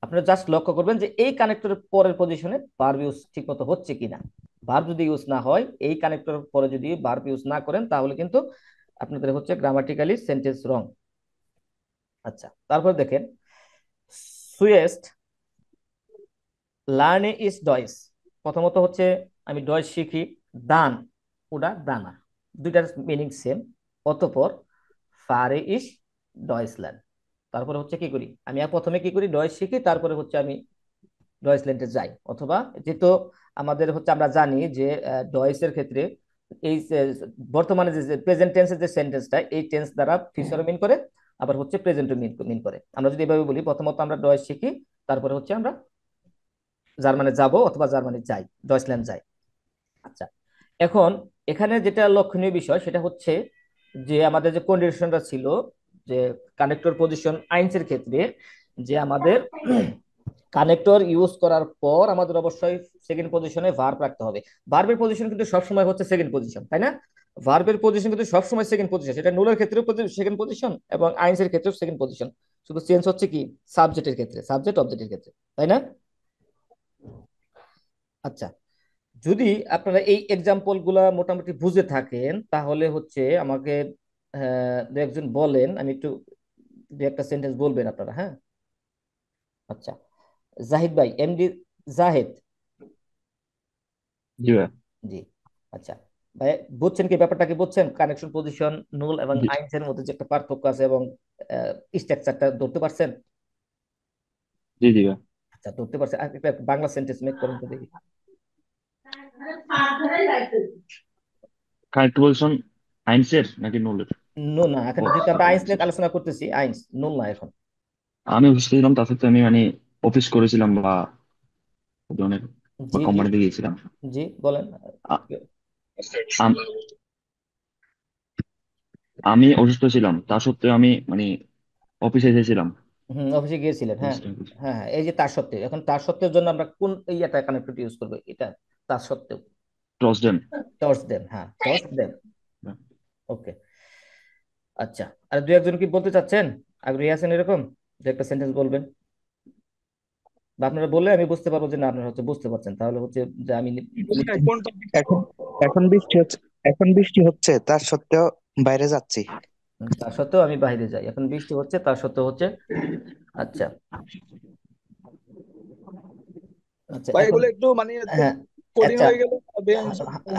আপনারা জাস্ট লক্ষ্য করবেন যে এই কানেক্টরের পরের পজিশনে ভার্ব ইউজ ঠিক মতো হচ্ছে কিনা। ভার্ব যদি ইউজ না হয়, এই কানেক্টরের পরে যদি ভার্ব ইউজ না করেন তাহলে কিন্তু আপনাদের হচ্ছে গ্রামাটিক্যালি সেন্টেন্স রং। আচ্ছা, তারপর দেখেন সুয়েস্ট লার্নে ইজ ডয়েস, প্রথমত হচ্ছে আমি ডয়েস শিখি, দান ওটা দানা, দুইটার মিনিং সেম, অতঃপর ফারে ইস ডয়েসল্যান্ড, তারপরে হচ্ছে কি করি, আমি আর প্রথমে কি করি, ডয়েস শিখি, তারপরে হচ্ছে আমি ডয়েসল্যান্ডে যাই, অথবা যেহেতু আমাদের হচ্ছে আমরা জানি যে ডয়েসের ক্ষেত্রে এই বর্তমানে যে প্রেজেন্ট টেন্সের যে সেন্টেন্সটা, এই টেন্স দ্বারা ফিউচারও মিন করে, আবার হচ্ছে প্রেজেন্টও মিন করে। আমরা যদি এভাবে বলি, প্রথমত আমরা ডয়েস শিখি, তারপরে হচ্ছে আমরা জার্মানি যাব অথবা জার্মানি যাই, ডয়েসল্যান্ড যাই। আচ্ছা, এখন এখানে যেটা লক্ষণীয় বিষয় সেটা হচ্ছে যে আমাদের যে কন্ডিশনটা ছিল, যে কানেক্টর পজিশন আইনসের ক্ষেত্রে, যে আমাদের কানেক্টর ইউজ করার পর আমাদের অবশ্যই সেকেন্ড পজিশনে ভার্ব রাখতে হবে। ভার্বের পজিশন কিন্তু সবসময় হচ্ছে সেকেন্ড পজিশন, তাই না? ভার্বের পজিশন কিন্তু সবসময় সেকেন্ড পজিশন, সেটা নুলের ক্ষেত্রেও সেকেন্ড পজিশন এবং আইনসের ক্ষেত্রেও সেকেন্ড পজিশন, শুধু চেঞ্জ হচ্ছে কি সাবজেক্টের ক্ষেত্রে, সাবজেক্ট অবজেক্টের ক্ষেত্রে, তাই না? আচ্ছা, যদি আপনারা এই এক্সাম্পল গুলা মোটামুটি বুঝে থাকেন তাহলে হচ্ছে আমাকে দু একজন বলেন, আমি একটু দু একটা সেন্টেন্স বলবেন আপনারা, হ্যাঁ? আচ্ছা, জাহিদ ভাই, এমডি জাহেদ। জি ভাই। জি, আচ্ছা ভাই, বুঝছেন কি ব্যাপারটা, কি বুঝছেন কানেকশন পজিশন নুল এবং জি আইনসের মধ্যে যে একটা পার্থক্য আছে এবং স্ট্রাকচারটা ধরতে পারছেন? জি জি ভাই। আচ্ছা, ধরতে পারছেন, আর একটা বাংলা সেন্টেন্স মেক করেন তো দেখি। কারেক্ট বলছেন আইনসের নাকি নুলের? নো না, এখন ও যেহেতু আমরা আইনস আচ্ছা নিয়ে আচ্ছা। আলোচনা করতেছি, আইনস নুল না এখন। আমি অফিস ছিলাম, তার সাথে আমি মানে অফিস করেছিলাম বা ওই ধরনের বা জি, জি, কোম্পানিতে গিয়েছিলাম। জি, বলেন। আ- আম- আমি অসুস্থ ছিলাম, তা সত্ত্বেও আমি মানে অফিসে এসেছিলাম। হুম, অফিসে গিয়েছিলেন, হ্যাঁ। বুঝতে পেরেছি। হ্যাঁ, হ্যাঁ, এই যে তার সত্ত্বেও, এখন তার সত্ত্বেও জন্য আমরা কোন ইয়েটা কানেক্টর ইউজ করবো, এটা তার সত্ত্বেও, ট্রসডেন। টর্চ দেন, হ্যাঁ টর্চ দেন, ওকে। আচ্ছা, আর দু একজন কি বলতে চাচ্ছেন, আগ্রহী আছেন এরকম, যে একটা সেন্টেন্স বলবেন, বা আপনারা বললে আমি বুঝতে পারবো যে না আপনারা হচ্ছে বুঝতে পারছেন, তাহলে হচ্ছে যে আমি কোন টপিক? এখন এখন বৃষ্টি হচ্ছে, তার সত্ত্বেও বাইরে যাচ্ছি। তার সত্ত্বেও আমি বাইরে যাই, এখন বৃষ্টি হচ্ছে তার সত্ত্বেও হচ্ছে। আচ্ছা, আচ্ছা, ভাই এখন এগুলো একটু মানে একদম হ্যাঁ, কোডিং আচ্ছা, হয়ে গেল, বেঞ্চ মতো।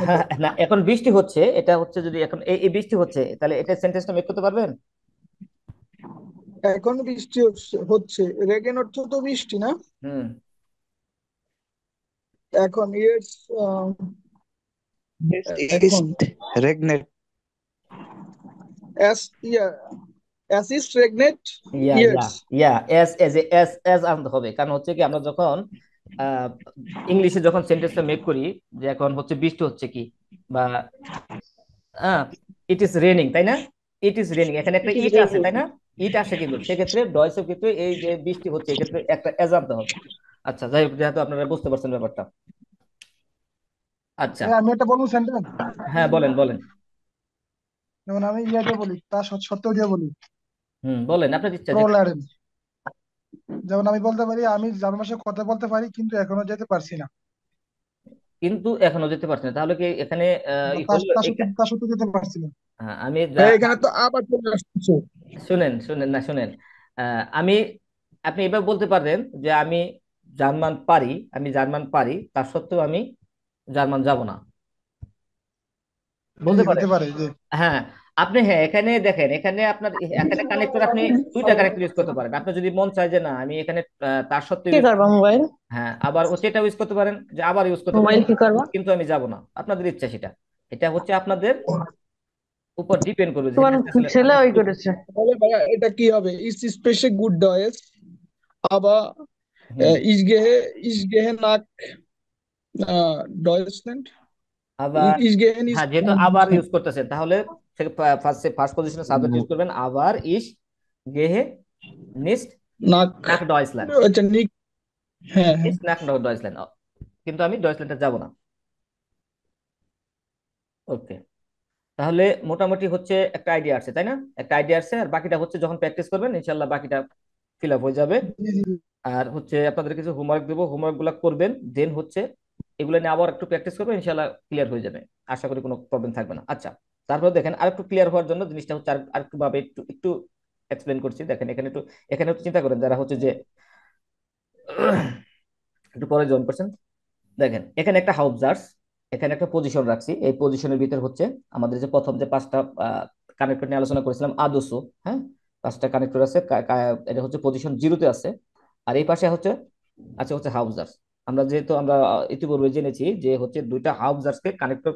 না, এখন বৃষ্টি হচ্ছে, এটা হচ্ছে যদি এখন এই বৃষ্টি হচ্ছে, তাহলে এটা সেন্টেন্সটা মেক করতে পারবেন? এখন বৃষ্টি হচ্ছে, রেগেন অর্থ তো বৃষ্টি না? হুম। এখন ইটস এখন ইস্ট রেগনেট। এস ইয়া অ্যাসিস্ট রেগনেট ইয়া ইয়া ইয়ার্স। ইয়া এস আনতে হবে, কারণ হচ্ছে কি আমরা যখন ইংলিশে যখন সেন্টেন্সটা মেক করি, যে এখন হচ্ছে বৃষ্টি হচ্ছে কি, বা ইট ইজ রেনিং, তাই না? ইট ইজ রেনিং, এখানে একটা ইট ইজ ইট আছে, রেইনিং। তাই না? ইট আসে, কিন্তু সেক্ষেত্রে ডয়েসের ক্ষেত্রে এই যে বৃষ্টি হচ্ছে এক্ষেত্রে একটা এস আনতে হবে। আচ্ছা, যাই হোক, যেহেতু আপনারা বুঝতে পারছেন ব্যাপারটা। আচ্ছা, আমি একটা বলবো সেন্টেন্স। হ্যাঁ বলেন বলেন। যেমন আমি ইয়া দিয়ে বলি, তা সত্ত্বেও দিয়ে বলি, বলেন আপনার ইচ্ছা প্রো যেটা। ল্যারেন। যেমন আমি বলতে পারি, আমি জার্মান ভাষায় কথা বলতে পারি কিন্তু এখনো যেতে পারছি না। কিন্তু এখনো যেতে পারছেন না, তাহলে কি এখানে বা ই হলো তা সত্ত্বেও যেতে পারছি না। হ্যাঁ, আমি ভাই এখানে তো আবার চলে আসছে। শুনেন শুনেন না শুনেন, আমি, আপনি এবার বলতে পারবেন যে জার্মান পারি আমি জার্মান পারি, তা সত্ত্বেও আমি জার্মান যাব না, জি বলতে হতে পারেন। পারে যে। হ্যাঁ, আপনি, হ্যাঁ, এখানে দেখেন, এখানে আপনার এখানে কানেক্টর আপনি দুইটা কানেক্টর ইউজ করতে পারেন। আপনি যদি মন চায় যে না আমি এখানে তার সত্ত্বেও কি use করবা মোবাইল? হ্যাঁ, আবার হচ্ছে এটা ইউজ করতে পারেন, যে আবার ইউজ করতে পারেন মোবাইল কি করবা? কিন্তু আমি যাব না, আপনাদের ইচ্ছা সেটা। এটা হচ্ছে আপনাদের উপর ডিপেন্ড করবে যে তোমার সেটা আসলে ছেলে আপনি ওই কি- করেছে। তাহলে ভাইয়া এটা কি হবে? ইস স্পেশে গুড ডয়েস, aber হুম ich gehe nach Deutschland. আবার, Ich gehe nicht হ্যাঁ, যেহেতু nach আবার Deutschland. ইউজ করতেছেন, তাহলে ফার্স্ট পজিশনে সাবজেক্ট ইউজ করবেন, আবার ইস গেহে নিস্ট Nach নাক ডয়েসল্যান্ড, আচ্ছা নিক, হ্যাঁ হ্যাঁ। নিস্ট নাক ডয়েসল্যান্ড, কিন্তু আমি ডয়েসল্যান্ডে যাব না। ওকে, তাহলে মোটামুটি হচ্ছে একটা আইডিয়া আছে, তাই না? একটা আইডিয়া আছে, আর বাকিটা হচ্ছে যখন প্র্যাকটিস করবেন ইনশাল্লাহ বাকিটা ফিল আপ হয়ে যাবে। জি জি জি। আর হচ্ছে আপনাদের কিছু হোমওয়ার্ক দেবো, হোমওয়ার্ক গুলো করবেন, দেন হচ্ছে এগুলো নিয়ে আবার একটু প্র্যাকটিস করবেন, ইনশাল্লাহ ক্লিয়ার হয়ে যাবে। আশা করি কোনো প্রবলেম থাকবে না। আচ্ছা, তারপর দেখেন আরেকটু ক্লিয়ার হওয়ার জন্য জিনিসটা হচ্ছে আরেকটু ভাবে একটু একটু এক্সপ্লেন করছি। দেখেন এখানে একটু চিন্তা করেন যারা হচ্ছে যে একটু পরে জয়েন করছেন। দেখেন এখানে একটা হাউজার্স, এখানে একটা পজিশন রাখছি, এই পজিশনের ভিতর হচ্ছে আমাদের যে প্রথম যে পাঁচটা কানেক্টর নিয়ে আলোচনা করেছিলাম আদর্শ, হ্যাঁ, পাঁচটা কানেক্টর আছে, এটা হচ্ছে পজিশন জিরোতে আছে। আর এই পাশে হচ্ছে আছে হচ্ছে হাউজার্স। আমরা ইতিপূর্বে জেনেছি যে হচ্ছে দুইটা হাউজার্সকে কানেক্টর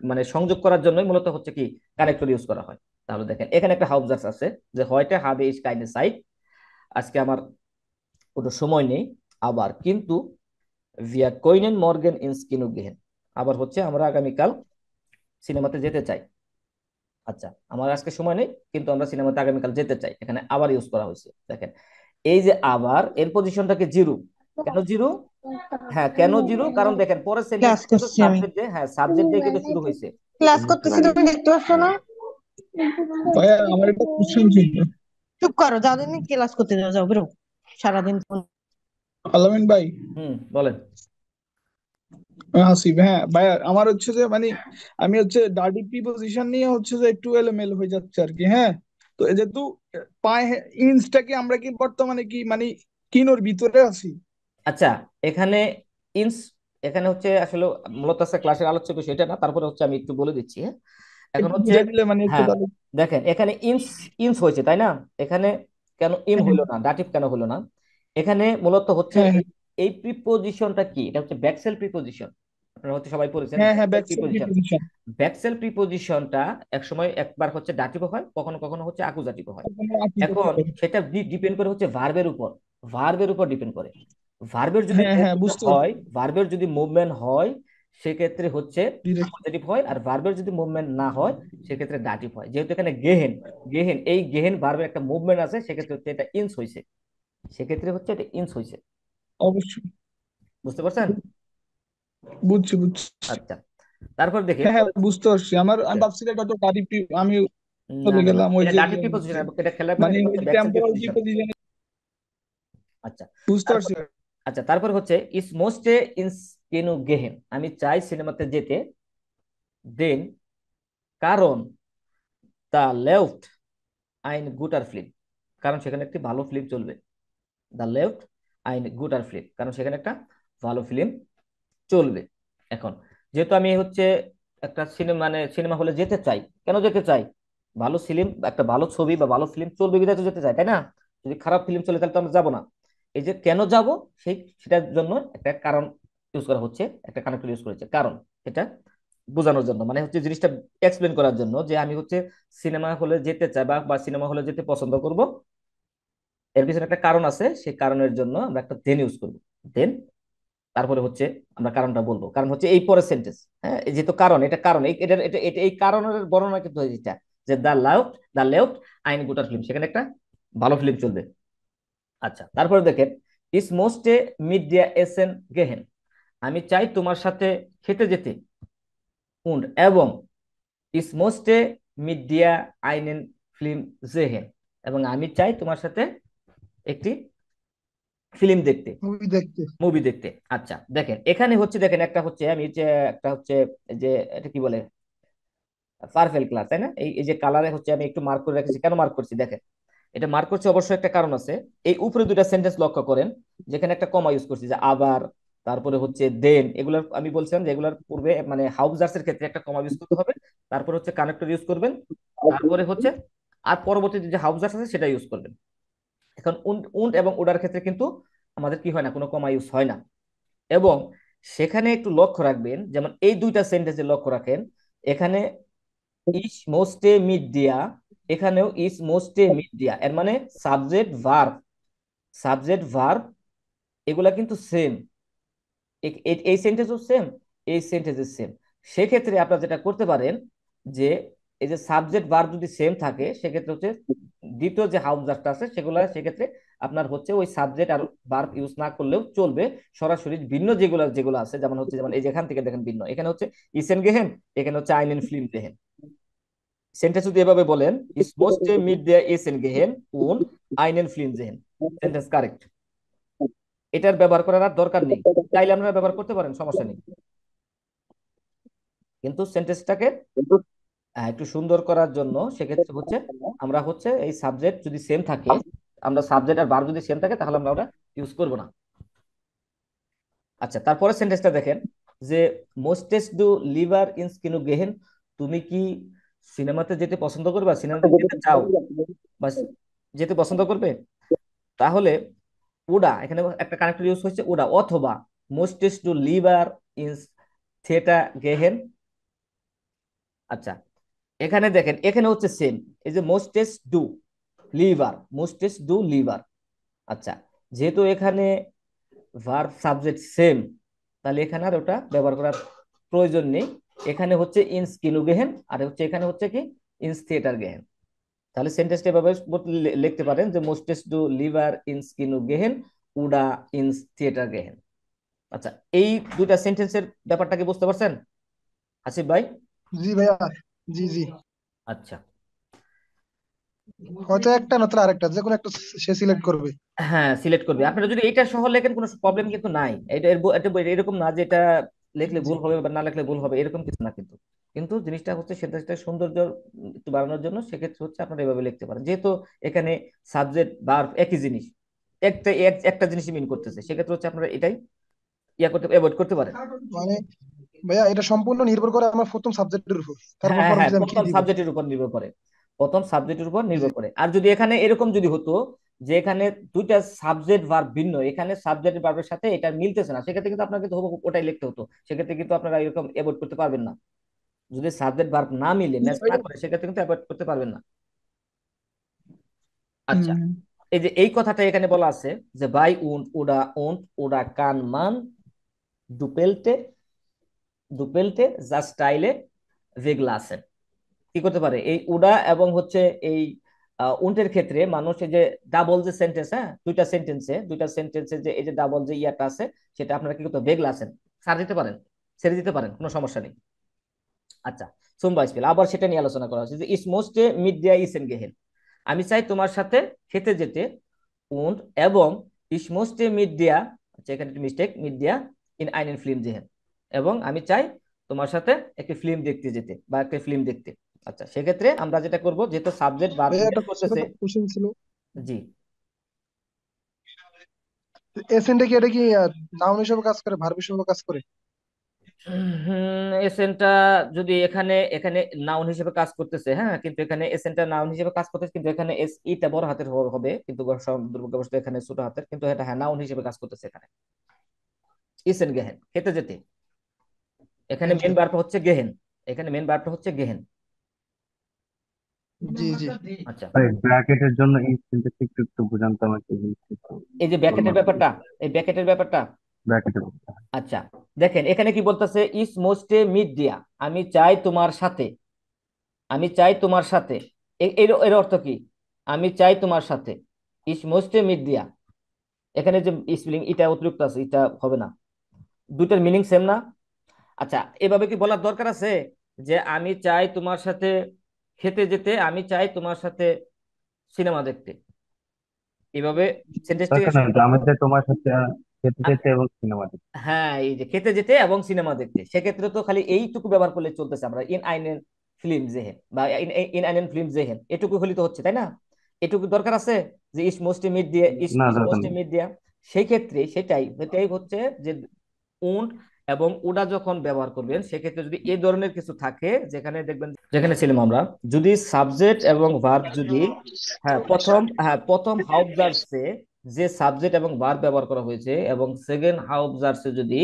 মানে সংযোগ করার জন্যই মূলত হচ্ছে কি কানেক্টর ইউজ করা হয়। তাহলে দেখেন এখানে একটা হাউজার্স আছে, যে হয়তো হাবে ইস কাইনে সাইড, আজকে আমার কোনো সময় নেই, আবার কিন্তু ভিয়া কইনেন মর্গেন ইন্স কিনু গেহেন, আবার হচ্ছে আমরা আগামীকাল সিনেমাতে যেতে চাই। আচ্ছা, আমার আজকে সময় নেই কিন্তু আমরা সিনেমাতে আগামীকাল যেতে চাই, এখানে আবার ইউজ করা হয়েছে। দেখেন এই যে আবার, এর পজিশনটাকে জিরো। কেন জিরো? হ্যাঁ, কেন জিরো? কারণ দেখেন পরের সেন্টেন্স ক্লাস কিন্তু করছি আমি। সাবজেক্ট দিয়ে, হ্যাঁ সাবজেক্ট দিয়ে কিন্তু শুরু হয়েছে। ক্লাস করতেছি, তুমি দেখতে পাচ্ছ না? ভাইয়া আমার একটা কোশ্চেন ছিল। চুপ করো, যাও দিন ক্লাস করতে যাও, যাও বেরো। সারাদিন আলামিন ভাই, বলেন। হাসিব, হ্যাঁ ভাইয়া আমার হচ্ছে যে মানে আমি হচ্ছে ডার্টি প্রিপোজিশন নিয়ে হচ্ছে যে একটু এলোমেল হয়ে যাচ্ছে আর কি। হ্যাঁ, তো এই যেহেতু পায়ে ইন্সটাকে আমরা কি বর্তমানে কি মানে কিনোর ভিতরে আছি? আচ্ছা, এখানে ইনস, এখানে হচ্ছে আসলে মূলত আছে ক্লাসের আলোচ্য বিষয় এটা না, তারপরে হচ্ছে আমি একটু বলে দিচ্ছি। হ্যাঁ, এখন একটু হচ্ছে, বুঝাই দিলে মানে একটু হ্যাঁ তাহলে। দেখেন এখানে ইনস ইনস হয়েছে, তাই না? এখানে কেন ইন হ্যাঁ হইলো না, ডাটিভ কেন হলো না? এখানে মূলত হচ্ছে হ্যাঁ এই প্রিপোজিশনটা কি, এটা হচ্ছে ব্যাকসেল প্রিপোজিশন। আপনারা হচ্ছে সবাই পড়েছেন হ্যাঁ হ্যাঁ, ব্যাকসেল ব্যাকসেল প্রিপোজিশন। প্রিপোজিশন। ব্যাকসেল প্রিপোজিশনটা একসময় একবার হচ্ছে ডাটিভ হয়, কখনো কখনো হচ্ছে আকুজাটিভ হয়। এখানে আকি করতে এখন পারি। সেটা ডিপেন্ড করে হচ্ছে ভার্বের উপর ডিপেন্ড করে। ভার্বের যদি হ্যাঁ হ্যাঁ, মুভমেন্ট বুঝতে পারছি। হয়, ভার্বের যদি মুভমেন্ট হয় সেক্ষেত্রে হচ্ছে ডিরেক্ট। পজিটিভ হয়, আর ভার্বের যদি মুভমেন্ট না হয় সেক্ষেত্রে ডাটিভ হয়। যেহেতু এখানে গেহেন, এই গেহেন ভার্বের একটা মুভমেন্ট আছে, সেক্ষেত্রে হচ্ছে এটা ইনস হয়েছে, সেক্ষেত্রে হচ্ছে এটা ইনস হয়েছে। অবশ্যই। বুঝতে পারছেন? বুঝছি বুঝছি। আচ্ছা, তারপর দেখি হ্যাঁ হ্যাঁ, বুঝতে পারছি। আমি ভাবছি এটা তো ডার্টি আমি না চলে না না, গেলাম ওই এটা যে ডাটিভ প্রিপোজিশন, এটা খেয়াল রাখবেন, মানে এটা ওই হচ্ছে যে ব্যাকসেল টেম্পোরাল প্রিপোজিশন। প্রিপোজিশন। আচ্ছা, বুঝতে তারপর, পারছি। আচ্ছা তারপর হচ্ছে ইস মোস্টে ইনস কেনু গেহেন, আমি চাই সিনেমাতে যেতে, দেন কারণ দা লেফট আইন গুটার ফিল্ম, কারণ সেখানে একটি ভালো ফিল্ম চলবে। দা লেফট আইন গুটার ফিল্ম, কারণ সেখানে একটা ভালো ফিল্ম চলবে। এখন যেহেতু আমি হচ্ছে একটা সিনেমা হলে যেতে চাই, কেন যেতে চাই? ভালো ফিল্ম, একটা ভালো ছবি বা ভালো ফিল্ম চলবে বিধায় তো যেতে চাই, তাই না? যদি খারাপ ফিল্ম চলে তাহলে তো আমরা যাবো না। এই যে কেন যাব, সেটার জন্য একটা কারণ ইউজ করা হচ্ছে, একটা কানেক্টর ইউজ করেছে কারণ, এটা বোঝানোর জন্য, মানে হচ্ছে জিনিসটা এক্সপ্লেন করার জন্য যে আমি হচ্ছে সিনেমা হলে যেতে চাই বা সিনেমা হলে যেতে পছন্দ করব, এর পিছনে একটা কারণ আছে, সেই কারণের জন্য আমরা একটা দেন ইউজ করবো। দেন তারপরে হচ্ছে আমরা কারণটা বলবো, কারণ হচ্ছে এই পরের সেন্টেন্স। হ্যাঁ, এই যেহেতু কারণ, এটা কারণ, এই কারণের বর্ণনা কিন্তু এটা, যে দ্য লেফট আইন গুটার ফিল্ম, সেখানে একটা ভালো ফিল্ম চলবে। আচ্ছা, তারপরে দেখেন, ইস মোস্টে মিডিয়া এসেন গেহেন, আমি চাই তোমার সাথে খেতে যেতে, উন্ড এবং ইস মোস্টে মিডিয়া আইনেন ফিল্ম জেহেন, এবং আমি চাই তোমার সাথে একটি ফিল্ম দেখতে, মুভি দেখতে। মুভি দেখতে। আচ্ছা দেখেন, এখানে হচ্ছে দেখেন, একটা হচ্ছে আমি যে একটা হচ্ছে এই যে এটা কি বলে, পার্পেল কালার, তাই না? এই যে কালারে হচ্ছে আমি একটু মার্ক করে রেখেছি, কেন মার্ক করছি দেখেন, এটা মার্ক করছি অবশ্যই একটা কারণ আছে। এই উপরে দুইটা সেন্টেন্স লক্ষ্য করেন, যেখানে একটা কমা ইউজ করছি, যে আবার, তারপরে হচ্ছে দেন, এগুলার আমি বলছিলাম যে এগুলার পূর্বে মানে হাউজার্স এর ক্ষেত্রে একটা কমা ইউজ করতে হবে, তারপর হচ্ছে কানেক্টর ইউজ করবেন, তারপরে হচ্ছে আর পরবর্তীতে যে হাউজার্স আছে সেটা ইউজ করবেন। এখন উন্ড উন্ড এবং উডার ক্ষেত্রে কিন্তু আমাদের কি হয় না, কোনো কমা ইউজ হয় না। এবং সেখানে একটু লক্ষ্য রাখবেন, যেমন এই দুইটা সেন্টেন্সে লক্ষ্য রাখেন, এখানে ইস মোস্টে মিডিয়া, এখানেও ইস মোস্টে মিডিয়া, এর মানে সাবজেক্ট ভার্ব এগুলা কিন্তু সেম, এই সেন্টেন্সও সেম, এই সেন্টেন্সও সেম। সেক্ষেত্রে আপনারা যেটা করতে পারেন, যে এই যে সাবজেক্ট ভার্ব যদি সেম থাকে, সেক্ষেত্রে হচ্ছে দ্বিতীয় যে হাউসজারটা আছে সেগুলা, সেক্ষেত্রে আপনার হচ্ছে ওই সাবজেক্ট আর ভার্ব ইউজ না করলেও চলবে, সরাসরি ভিন্ন যেগুলো যেগুলো আছে, যেমন হচ্ছে, যেমন এই যেখান থেকে দেখেন ভিন্ন, এখানে হচ্ছে ইসেন গেহেন, এখানে হচ্ছে আইনেন ফিল্ম গেহেন। সেন্টেন্স যদি এভাবে বলেন, ইস মোস্টে মিট দেয়া ইসেন গেহেন উন আইনেন ফিল্ম জেহেন, সেন্টেন্স কারেক্ট। এটার ব্যবহার করার আর দরকার নেই, চাইলে আপনারা ব্যবহার করতে পারেন, সমস্যা নেই। কিন্তু সেন্টেন্সটাকে একটু সুন্দর করার জন্য সেক্ষেত্রে হচ্ছে আমরা হচ্ছে এই সাবজেক্ট যদি সেম থাকে, আমরা সাবজেক্ট আর ভার্ব যদি সেম থাকে, তাহলে আমরা ওটা ইউজ করব না। আচ্ছা, তারপরে সেন্টেন্সটা দেখেন, যে মোস্টেস ডু লিভার ইন স্কিনু গেহেন, তুমি কি সিনেমাতে যেতে পছন্দ করবে, সিনেমাতে যেতে চাও বা যেতে পছন্দ করবে? তাহলে ওডা, এখানে একটা কানেক্টর ইউজ হচ্ছে ওডা, অথবা মোস্টেস টু লিভার ইন থিয়েটার গেহেন। আচ্ছা, এখানে দেখেন, এখানে হচ্ছে সেম, এই যে মোস্টেস ডু লিভার। আচ্ছা, যেহেতু এখানে ভার্ব সাবজেক্ট সেম, তাহলে এখানে আর ওটা ব্যবহার করার প্রয়োজন নেই। এখানে হচ্ছে ইন স্কিনু গেহেন, আর হচ্ছে এখানে হচ্ছে কি ইন থিয়েটার গেহেন। তাহলে সেন্টেন্সটা এভাবে লিখতে পারেন, যে মোস্টেস ডু লিভার ইন স্কিনু গেহেন উডা ইন থিয়েটার গেহেন। আচ্ছা, এই দুইটা সেন্টেন্সের ব্যাপারটা কি বুঝতে পারছেন আসিফ ভাই? জি ভাইয়া, জি জি। আচ্ছা, হয়তো একটা নতুন আরেকটা, যে কোনো একটা সে সিলেক্ট করবে। হ্যাঁ সিলেক্ট করবে। আপনারা যদি এটা সহ লেখেন কোনো প্রবলেম কিন্তু নাই, এরকম না যে এটা লিখলে জি ভুল হবে বা না লিখলে ভুল হবে, এরকম কিছু না কিন্তু। কিন্তু জিনিসটা হচ্ছে সেন্টেন্সটা সৌন্দর্য একটু বাড়ানোর জন্য, সেক্ষেত্রে হচ্ছে আপনারা এভাবে লিখতে পারেন, যেহেতু এখানে সাবজেক্ট ভার্ব একই জিনিস, একটা জিনিসই মিন করতেছে, সেক্ষেত্রে হচ্ছে আপনারা এটাই অ্যাভয়েড করতে পারেন। মানে ভাইয়া, এটা সম্পূর্ণ নির্ভর করে আমার প্রথম সাবজেক্টের উপর, তারপর হ্যাঁ হ্যাঁ, পরবর্তীতে আমি কি প্রথম দিব। সাবজেক্টের উপর নির্ভর করে, প্রথম সাবজেক্টের উপর জি নির্ভর করে। আর যদি এখানে এরকম যদি হতো, যে এখানে দুইটা সাবজেক্ট ভার্ব ভিন্ন, এখানে সাবজেক্ট ভার্বের সাথে এটা মিলতেছে না, সেক্ষেত্রে কিন্তু আপনাকে তো ওটাই লিখতে হতো, সেক্ষেত্রে কিন্তু আপনারা এরকম অ্যাভয়েড করতে পারবেন না। যদি সাবজেক্ট ভার্ব না মিলে, ম্যাচ না করে, সেক্ষেত্রে কিন্তু অ্যাভয়েড করতে পারবেন না। আচ্ছা, হুম। এই যে এই কথাটা এখানে বলা আছে, যে বাই উন্ড ওডা কান মান দুপেলতে দুপেলতে যা স্টাইলে ভেগলাসেন, কি করতে পারে এই উডা এবং হচ্ছে এই উন্টের ক্ষেত্রে মানুষ এই যে ডাবল যে সেন্টেন্স, হ্যাঁ দুইটা সেন্টেন্সে যে এই যে ডাবল যে ইয়াটা আছে, সেটা আপনারা কি করতে ভেগলা আছেন ছাড় দিতে পারেন, ছেড়ে দিতে পারেন, কোনো সমস্যা নেই। আচ্ছা, সুম্বা স্পেল আবার সেটা নিয়ে আলোচনা করা হচ্ছে, যে ইস মোস্টে মিড দিয়া ইসেন গেহেন, আমি চাই তোমার সাথে খেতে যেতে, উন্ড এবং ইস মোস্টে মিড দিয়া, আচ্ছা এখানে একটু মিস্টেক, মিড দিয়া ইন আইনেন ফিল্ম জেহেন, এবং আমি চাই তোমার সাথে একটি ফিল্ম দেখতে যেতে বা একটা ফিল্ম দেখতে। আচ্ছা, সেক্ষেত্রে আমরা যেটা করব, যেহেতু সাবজেক্ট ভার্ব ভাইয়া, মিল একটা ছোট করতেছে। কোশ্চেন ছিল। জি, এসেন্টে কি এটা কি নাউন হিসেবে কাজ করে, ভার্ব হিসেবে কাজ করে? এসেনটা যদি এখানে এখানে নাউন হিসেবে কাজ করতেছে, হ্যাঁ, কিন্তু এখানে এসেনটা নাউন হিসেবে কাজ করতেছে, কিন্তু এখানে এস ইটা বড় হাতের হবে, কিন্তু দুর্ভাগ্যবশত এখানে ছোট হাতের, কিন্তু এটা হ্যাঁ নাউন হিসেবে কাজ করতেছে এখানে। ইসেন গেহেন, খেতে যেতে। এখানে মেন ভার্ব হচ্ছে গেহেন, এখানে মেন ভার্বটা হচ্ছে গেহেন। জি জি আচ্ছা, ভাই ব্র্যাকেটের জন্য এই সিনট্যাক্স একটু একটু বুঝান তো আমাকে এই যে ব্র্যাকেটের ব্যাপারটা, এই ব্র্যাকেটের ব্যাপারটা। ব্র্যাকেটের। আচ্ছা, দেখেন এখানে কি বলতেছে, ইস মোস্টে মিট দিয়া, আমি চাই তোমার সাথে, আমি চাই তোমার সাথে। এর এর অর্থ কি? আমি চাই তোমার সাথে, ইস মোস্টে মিট দিয়া। এখানে যে স্পেলিং এটা অতিরিক্ত আছে, এটা হবে না। দুইটার মিনিং সেম না? আচ্ছা, এভাবে কি বলার দরকার আছে যে আমি চাই তোমার সাথে খেতে যেতে, আমি চাই তোমার সাথে সিনেমা দেখতে? এভাবে সেন্টেন্সটাকে দরকার নাই তো আমাদের তোমার সাথে খেতে যেতে এবং সিনেমা দেখতে। হ্যাঁ, এই যে খেতে যেতে এবং সিনেমা দেখতে, সেক্ষেত্রে তো খালি এইটুকু ব্যবহার করলে চলতেছে, আমরা ইন আইনেন ফিল্ম জেহেন বা ইন আইনেন ফিল্ম জেহেন, এটুকু হলে তো হচ্ছে, তাই না? এটুকু দরকার আছে যে ইস মোস্ট মিট দিয়ে, ইস না ইস দরকার মোস্ট নেই। মিট দিয়া? সেই ক্ষেত্রে সেটাই সেটাই হচ্ছে যে উন্ড এবং উডা যখন ব্যবহার করবেন, সেক্ষেত্রে যদি এই ধরনের কিছু থাকে, যেখানে দেখবেন, যেখানে ছিলাম আমরা, যদি সাবজেক্ট এবং ভার্ব যদি, প্রথম হাউবজার্সে যে সাবজেক্ট এবং ভার্ব ব্যবহার করা হয়েছে এবং সেকেন্ড হাউবজার্সে যদি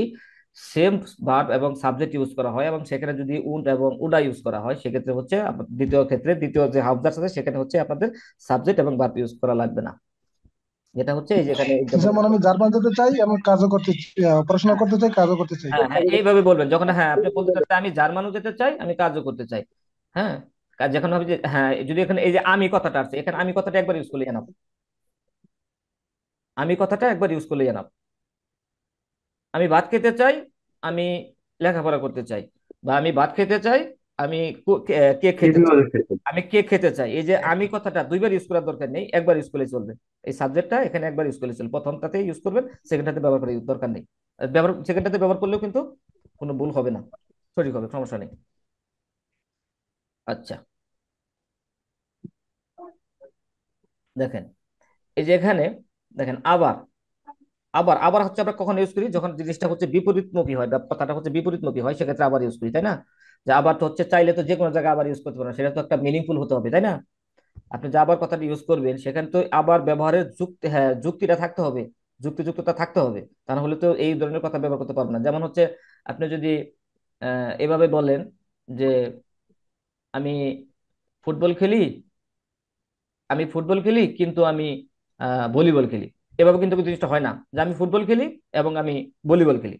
সেম ভার্ব এবং সাবজেক্ট ইউজ করা হয়, এবং সেখানে যদি উন্ড এবং উডা ইউজ করা হয়, সেক্ষেত্রে হচ্ছে দ্বিতীয় ক্ষেত্রে, দ্বিতীয় যে হাউবজার্স আছে সেখানে হচ্ছে আপনাদের সাবজেক্ট এবং ভার্ব ইউজ করা লাগবে না। যেটা হচ্ছে এই যেখানে এক্সাম্পল। যেমন আমি জার্মান যেতে চাই এবং কাজও করতে পড়াশোনা করতে চাই, কাজও করতে চাই। হ্যাঁ হ্যাঁ, এইভাবে বলবেন যখন, হ্যাঁ, আপনি বলতে চাচ্ছেন আমি জার্মানও যেতে চাই, আমি কাজও করতে চাই। হ্যাঁ, কাজ যখন হবে যে, হ্যাঁ, যদি এখানে এই যে আমি কথাটা আছে, এখানে আমি কথাটা একবার ইউজ করলে জানাব, আমি কথাটা একবার ইউজ করলে জানাব। আমি ভাত খেতে চাই, আমি লেখাপড়া করতে চাই, বা আমি ভাত খেতে চাই, আমি কেক খেতে চাই, আমি কেক খেতে চাই। এই যে আমি কথাটা দুইবার ইউজ করার দরকার নেই, একবার ইউজ করলে চলবে। এই সাবজেক্টটা এখানে একবার ইউজ করলে চলবে, প্রথমটাতে ইউজ করবেন, সেকেন্ডটাতে ব্যবহার করার দরকার নেই। ব্যবহার সেকেন্ডটাতে ব্যবহার করলেও কিন্তু কোনো ভুল হবে না, সঠিক হবে, সমস্যা নেই। আচ্ছা, দেখেন এই যে এখানে দেখেন, আবার আবার আবার হচ্ছে আমরা কখন ইউজ করি, যখন জিনিসটা হচ্ছে বিপরীতমুখী হয় বা কথাটা হচ্ছে বিপরীতমুখী হয়, সেক্ষেত্রে আবার ইউজ করি, তাই না? যে আবার তো হচ্ছে চাইলে তো যে কোনো জায়গায় আবার ইউজ করতে পারেন, সেটা তো একটা মিনিংফুল হতে হবে, তাই না? আপনি যে আবার কথাটা ইউজ করবেন, সেখানে তো আবার ব্যবহারের যুক্তি, হ্যাঁ, যুক্তিটা থাকতে হবে, যুক্তিযুক্ততা থাকতে হবে, তা না হলে তো এই ধরনের কথা ব্যবহার করতে পারবেন না। যেমন হচ্ছে আপনি যদি এভাবে বলেন যে আমি ফুটবল খেলি, আমি ফুটবল খেলি কিন্তু আমি ভলিবল খেলি, এভাবে কিন্তু জিনিসটা হয় না, যে আমি ফুটবল খেলি এবং আমি ভলিবল খেলি।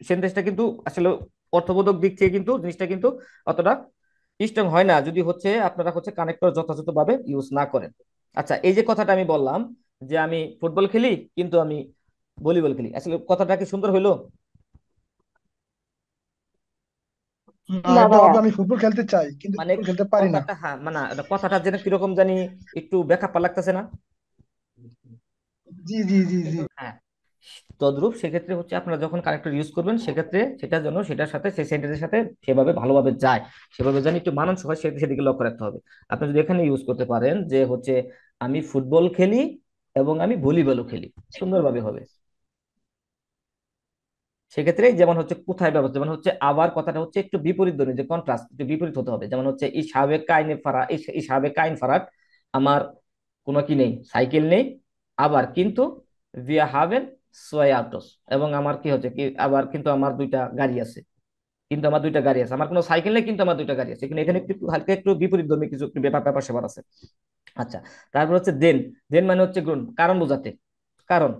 সেন্টেন্সটা কিন্তু আসলে অর্থবোধক দিক থেকে কিন্তু জিনিসটা কিন্তু অতটা স্ট্রং হয় না, যদি হচ্ছে আপনারা হচ্ছে কানেক্টর যথাযথভাবে ইউজ না করেন। আচ্ছা, এই যে কথাটা আমি বললাম যে আমি ফুটবল খেলি কিন্তু আমি ভলিবল খেলি, আসলে কথাটা কি সুন্দর হইলো? না, না এটা ভাইয়া। হবে আমি ফুটবল খেলতে চাই কিন্তু মানে ফুটবল খেলতে পারি না। কথাটা, হ্যাঁ, মানে কথাটা যেন কিরকম জানি একটু বেখাপ্পা লাগতেছে না? জি জি জি জি হ্যাঁ, তদ্রূপ সেক্ষেত্রে হচ্ছে আপনারা যখন কানেক্টর ইউজ করবেন, সেক্ষেত্রে সেটা যেন সেটার সাথে, সেই সেন্টেন্সের সাথে সেভাবে ভালোভাবে যায়, সেভাবে যেন একটু মানানসই হয়, সেদিকে লক্ষ্য রাখতে হবে। আপনি যদি এখানে ইউজ করতে পারেন যে হচ্ছে আমি ফুটবল খেলি এবং আমি ভলিবলও খেলি, সুন্দরভাবে হবে। সেক্ষেত্রে যেমন হচ্ছে কোথায় ব্যবহার, যেমন হচ্ছে আবার কথাটা হচ্ছে একটু বিপরীত ধ্বনি, যে কন্ট্রাস্ট, একটু বিপরীত হতে হবে। যেমন হচ্ছে ইস হাবে কাইনে ফারা, ইস হাবে কাইন ফারাট, আমার কোনো কি নেই, সাইকেল নেই, আবার কিন্তু ভিয়া হাবেন সোয়া আউটোস, এবং আমার কি হচ্ছে কি, আবার কিন্তু আমার দুইটা গাড়ি আছে, কিন্তু আমার দুইটা গাড়ি আছে, আমার কোনো সাইকেল নেই কিন্তু আমার দুইটা গাড়ি আছে, কিন্তু এখানে একটু হালকা একটু বিপরীত ধর্মী কিছু একটু ব্যাপার ব্যাপার সেবার আছে। আচ্ছা, তারপর হচ্ছে দেন, দেন মানে হচ্ছে কারণ বোঝাতে, কারণ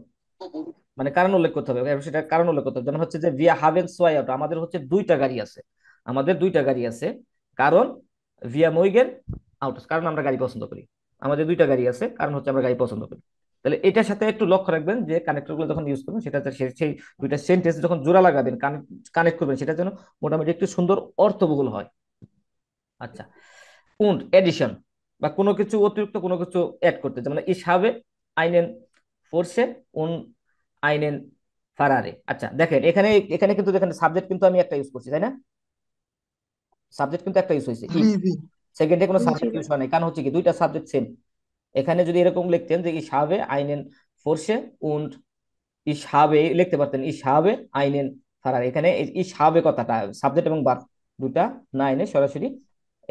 মানে কারণ উল্লেখ করতে হবে, এবং সেটা কারণ উল্লেখ করতে হবে। যেমন হচ্ছে যে ভিয়া হাভেন সোয়াই আউটো, আমাদের হচ্ছে দুইটা গাড়ি আছে, আমাদের দুইটা গাড়ি আছে, কারণ ভিয়া মইগেন আউটোস, কারণ আমরা গাড়ি পছন্দ করি, আমাদের দুইটা গাড়ি আছে কারণ হচ্ছে আমরা গাড়ি পছন্দ করি। তাহলে এটার সাথে একটু লক্ষ্য রাখবেন যে কানেক্টর গুলো যখন ইউজ করবেন, সেটা সেই দুইটা সেন্টেন্স যখন জোড়া লাগাবেন, কানেক্ট করবেন, সেটা যেন মোটামুটি একটু সুন্দর অর্থবহুল হয়। আচ্ছা, উন্ড এডিশন, বা কোনো কিছু অতিরিক্ত কোনো কিছু অ্যাড করতে, যেমন ইস হবে আইনেন ফোর্সে উন আইনেন ফারারে। আচ্ছা, দেখেন এখানে এখানে কিন্তু দেখেন সাবজেক্ট কিন্তু আমি একটা ইউজ করছি, তাই না? সাবজেক্ট কিন্তু একটা ইউজ হয়েছে, জি জি সেকেন্ডে কোনো জি সাবজেক্ট ইউজ হয় নাই, কারণ হচ্ছে কি দুইটা সাবজেক্ট সেম। এখানে যদি এরকম লিখতেন যে ইস habe einen Forsche und ich habe লিখতে পারতেন ইস habe einen ফারারি, এখানে ইস হাবে কথাটা সাবজেক্ট এবং ভার্ব দুটা না এনে সরাসরি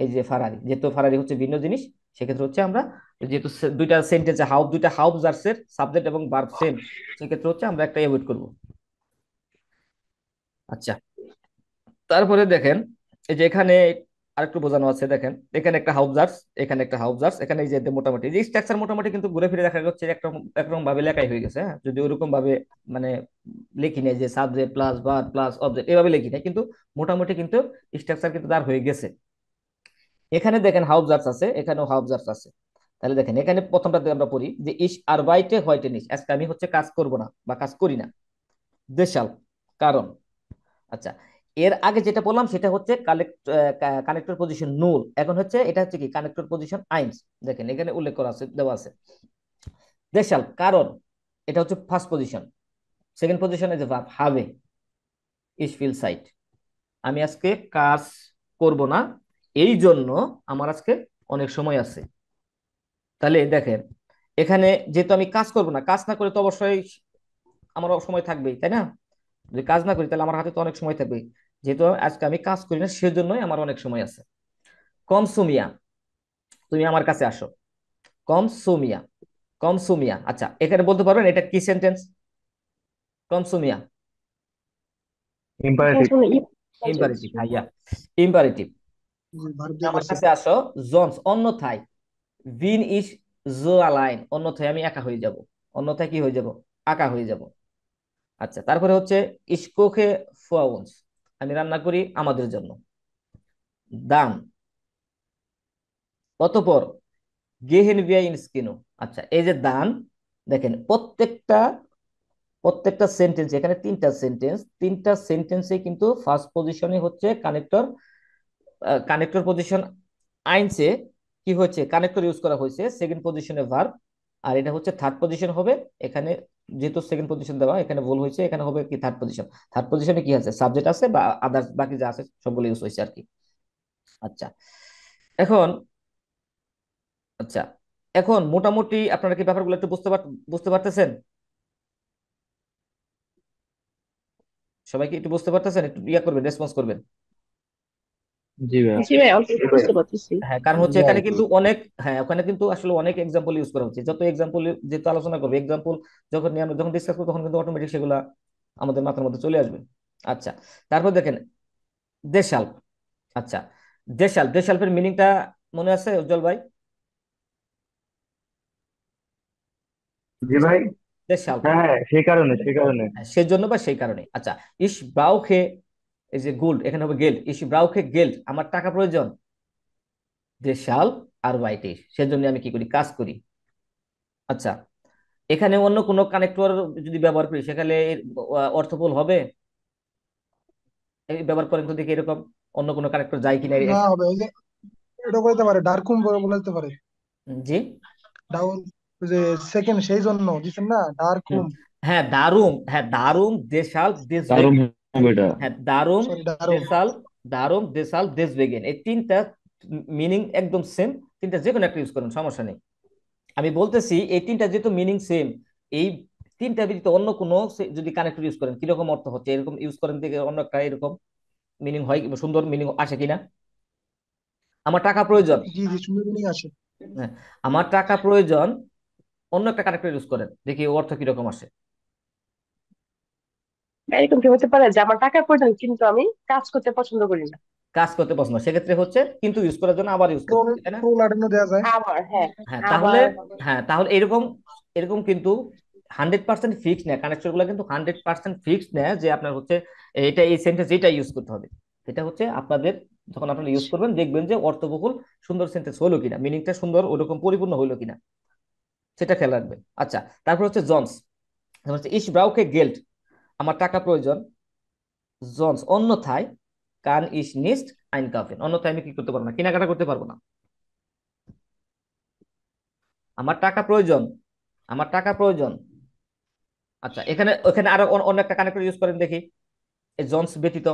এই যে ফারারি, যেহেতু ফারারি হচ্ছে ভিন্ন জিনিস, সেক্ষেত্রে হচ্ছে আমরা যেহেতু দুইটা সেন্টেন্সে হাউব, দুইটা হাউব জার্সের সাবজেক্ট এবং ভার্ব সেম, সেক্ষেত্রে হচ্ছে আমরা একটা এভয়েড করব। আচ্ছা, তারপরে দেখেন এই যে এখানে আরেকটু বোঝানো আছে, দেখেন এখানে একটা হাউজার্স, এখানে একটা হাউজার্স, এখানে এই যে মোটামুটি যে স্ট্রাকচার মোটামুটি কিন্তু ঘুরে ফিরে দেখা যাচ্ছে একরকম একরকম ভাবে লেখাই হয়ে গেছে। হ্যাঁ, যদি ওরকম ভাবে মানে লিখি নাই যে subject plus verb plus object এভাবে লিখি নাই, কিন্তু মোটামুটি কিন্তু স্ট্রাকচার কিন্তু তার হয়ে গেছে। এখানে দেখেন হাউজার্স আছে, এখানেও হাউজার্স আছে। তাহলে দেখেন এখানে প্রথমটাতে আমরা পড়ি যে ইস আর বাইটে হয়টে নিস, আজকে আমি হচ্ছে কাজ করব না বা কাজ করি না। দেশাল, কারণ। আচ্ছা, এর আগে যেটা বললাম সেটা হচ্ছে কানেক্টর পজিশন নুল, এখন হচ্ছে এটা হচ্ছে কি কানেক্টর পজিশন আইনস। দেখেন এখানে উল্লেখ করা আছে, দেওয়া আছে দেশাল, কারণ এটা হচ্ছে ফার্স্ট পজিশন। সেকেন্ড পজিশনে যে ভার্ব হবে ইস ফিল সাইট, আমি আজকে কাজ করব না, এই জন্য আমার আজকে অনেক সময় আছে। তাহলে দেখেন এখানে যেহেতু আমি কাজ করব না, কাজ না করে তো অবশ্যই আমার সময় থাকবেই, তাই না? যদি কাজ না করি তাহলে আমার হাতে তো অনেক সময় থাকবে, যেহেতু আজকে আমি কাজ করি না সেজন্যই আমার অনেক সময় আছে। কম সুমিয়া, তুমি আমার কাছে আসো। কম সুমিয়া, কম সুমিয়া। আচ্ছা, এখানে বলতে পারবেন এটা কি সেন্টেন্স? কম সুমিয়া ইম্পারেটিভ। ইম্পারেটিভ, ভাইয়া ইম্পারেটিভ। ভার্ব দিয়ে আমার করছে। কাছে আসো জনস, অন্যথায় ভিন ইস জো আলাইন, অন্যথায় আমি একা হয়ে যাব, অন্যথায় কি হয়ে যাব? একা হয়ে যাব। আচ্ছা, তারপরে হচ্ছে ইসকোখে ফুয়াউন্স, আমি রান্না করি আমাদের জন্য। দান, অতঃপর গেহেন ভিয়া ইনস্কিনো। আচ্ছা, এই যে দান, দেখেন প্রত্যেকটা সেন্টেন্স, এখানে তিনটা সেন্টেন্সে কিন্তু ফার্স্ট পজিশনে হচ্ছে কানেক্টর, কানেক্টর পজিশন আইনসে কি হচ্ছে কানেক্টর ইউজ করা হয়েছে, সেকেন্ড পজিশনে ভার্ব, আর এটা হচ্ছে থার্ড পজিশন হবে। এখানে যেহেতু সেকেন্ড পজিশন দেওয়া, এখানে ভুল হয়েছে, এখানে হবে কি থার্ড পজিশন। থার্ড পজিশনে কি আছে? সাবজেক্ট আছে বা আদার্স বাকি যা আছে সবগুলো ইউজ হয়েছে আর কি। আচ্ছা, এখন আচ্ছা এখন মোটামুটি আপনারা কি ব্যাপারগুলো একটু বুঝতে পারতেছেন? সবাই কি একটু বুঝতে পারতেছেন? একটু ইয়া করবেন, রেসপন্স করবেন। জি ভাইয়া। জি ভাই, অল্প একটু বুঝতে পারতেছি। হ্যাঁ, কারণ হচ্ছে এখানে কিন্তু অনেক, হ্যাঁ ওখানে কিন্তু আসলে অনেক এক্সাম্পল ইউজ করা হচ্ছে, যত এক্সাম্পল যেহেতু আলোচনা করবো, এক্সাম্পল যখন নিয়ে আমরা যখন ডিসকাস করবো তখন কিন্তু অটোমেটিক সেগুলা আমাদের মাথার মধ্যে চলে আসবে। আচ্ছা, তারপর দেখেন দেশাল। আচ্ছা, দেশাল্পের মিনিংটা মনে আছে উজ্জ্বল ভাই? জি ভাই। দেশাল্প, হ্যাঁ হ্যাঁ, সেই কারণে। সেজন্য বা সেই কারণে। আচ্ছা, ইস ব্রাউখে, এই যে গোল্ড এখানে হবে গেল্ড, ইস ব্রাউখে গেল্ড, আমার টাকা প্রয়োজন। দেশাল আর বাইটে, সেজন্য আমি কি করি? কাজ করি। আচ্ছা, এখানে অন্য কোনো কানেক্টর যদি ব্যবহার করি সেখানে এর অর্থবহ হবে? এই ব্যবহার করেন তো দেখি, এরকম অন্য কোনো কানেক্টর যায় কিনা না হবে, এই যে এটা বলতে পারে ডার্কুম বলতে পারে। জি, ডাউন, ওই যে সেকেন্ড সেই জন্য দিচ্ছেন না হুম, ডার্কুম। হ্যাঁ দারুম, হ্যাঁ দারুম দেশাল দারুণ দেশবেগেন। হবে এটা। হ্যাঁ দারুম সরি ডারুম। দেশাল, দারুম দেশাল দেশবেগেন, এই তিনটা মিনিং একদম সেম। তিনটা যে কোনো একটা ইউজ করেন, সমস্যা নেই। আমি বলতেছি এই তিনটা যেহেতু মিনিং সেম, এই তিনটা ব্যতীত অন্য কোনো যদি কানেক্টর ইউজ করেন কিরকম অর্থ হচ্ছে, এরকম ইউজ করেন দেখে অন্য একটা এরকম মিনিং হয়, সুন্দর মিনিং আসে কিনা। আমার টাকা প্রয়োজন, জি জি, সুন্দর মিনিং আসে। হ্যাঁ আমার টাকা প্রয়োজন, অন্য একটা কানেক্টর ইউজ করেন দেখি ওর অর্থ কিরকম আসে। এরকম কি হতে পারে যে আমার টাকার প্রয়োজন কিন্তু আমি কাজ করতে পছন্দ করি না? কাজ করতে পছন্দ, সেক্ষেত্রে হচ্ছে কিন্তু ইউজ করার জন্য আবার ইউজ করতে প্রোল হবে, তাই না? প্রোলাটেনও দেওয়া যায়। আবার হ্যাঁ, হ্যাঁ তাহলে, আবার হ্যাঁ তাহলে এরকম এরকম কিন্তু 100% ফিক্স না, কানেক্টর গুলো কিন্তু 100% ফিক্স না যে আপনার হচ্ছে এটা এই সেন্টেন্স এটা ইউজ করতে হবে। এটা হচ্ছে আপনাদের যখন আপনারা ইউজ করবেন দেখবেন যে অর্থবহুল সুন্দর সেন্টেন্স হলো কিনা, মিনিংটা সুন্দর ওরকম পরিপূর্ণ হলো কিনা, সেটা খেয়াল রাখবেন। আচ্ছা, তারপর হচ্ছে জনস, হচ্ছে ইস ব্রাউকে গেল্ড, আমার টাকা প্রয়োজন। জনস, অন্যথায় কান ইস নিস্ট আইনকাফেন, অন্যথায় আমি কি করতে পারবো না? কেনাকাটা করতে পারবো না। আমার টাকা প্রয়োজন, আমার টাকা প্রয়োজন। আচ্ছা, এখানে ওখানে আরো অন্য একটা কানেক্টর ইউজ করেন দেখি, এই জনস ব্যতীত।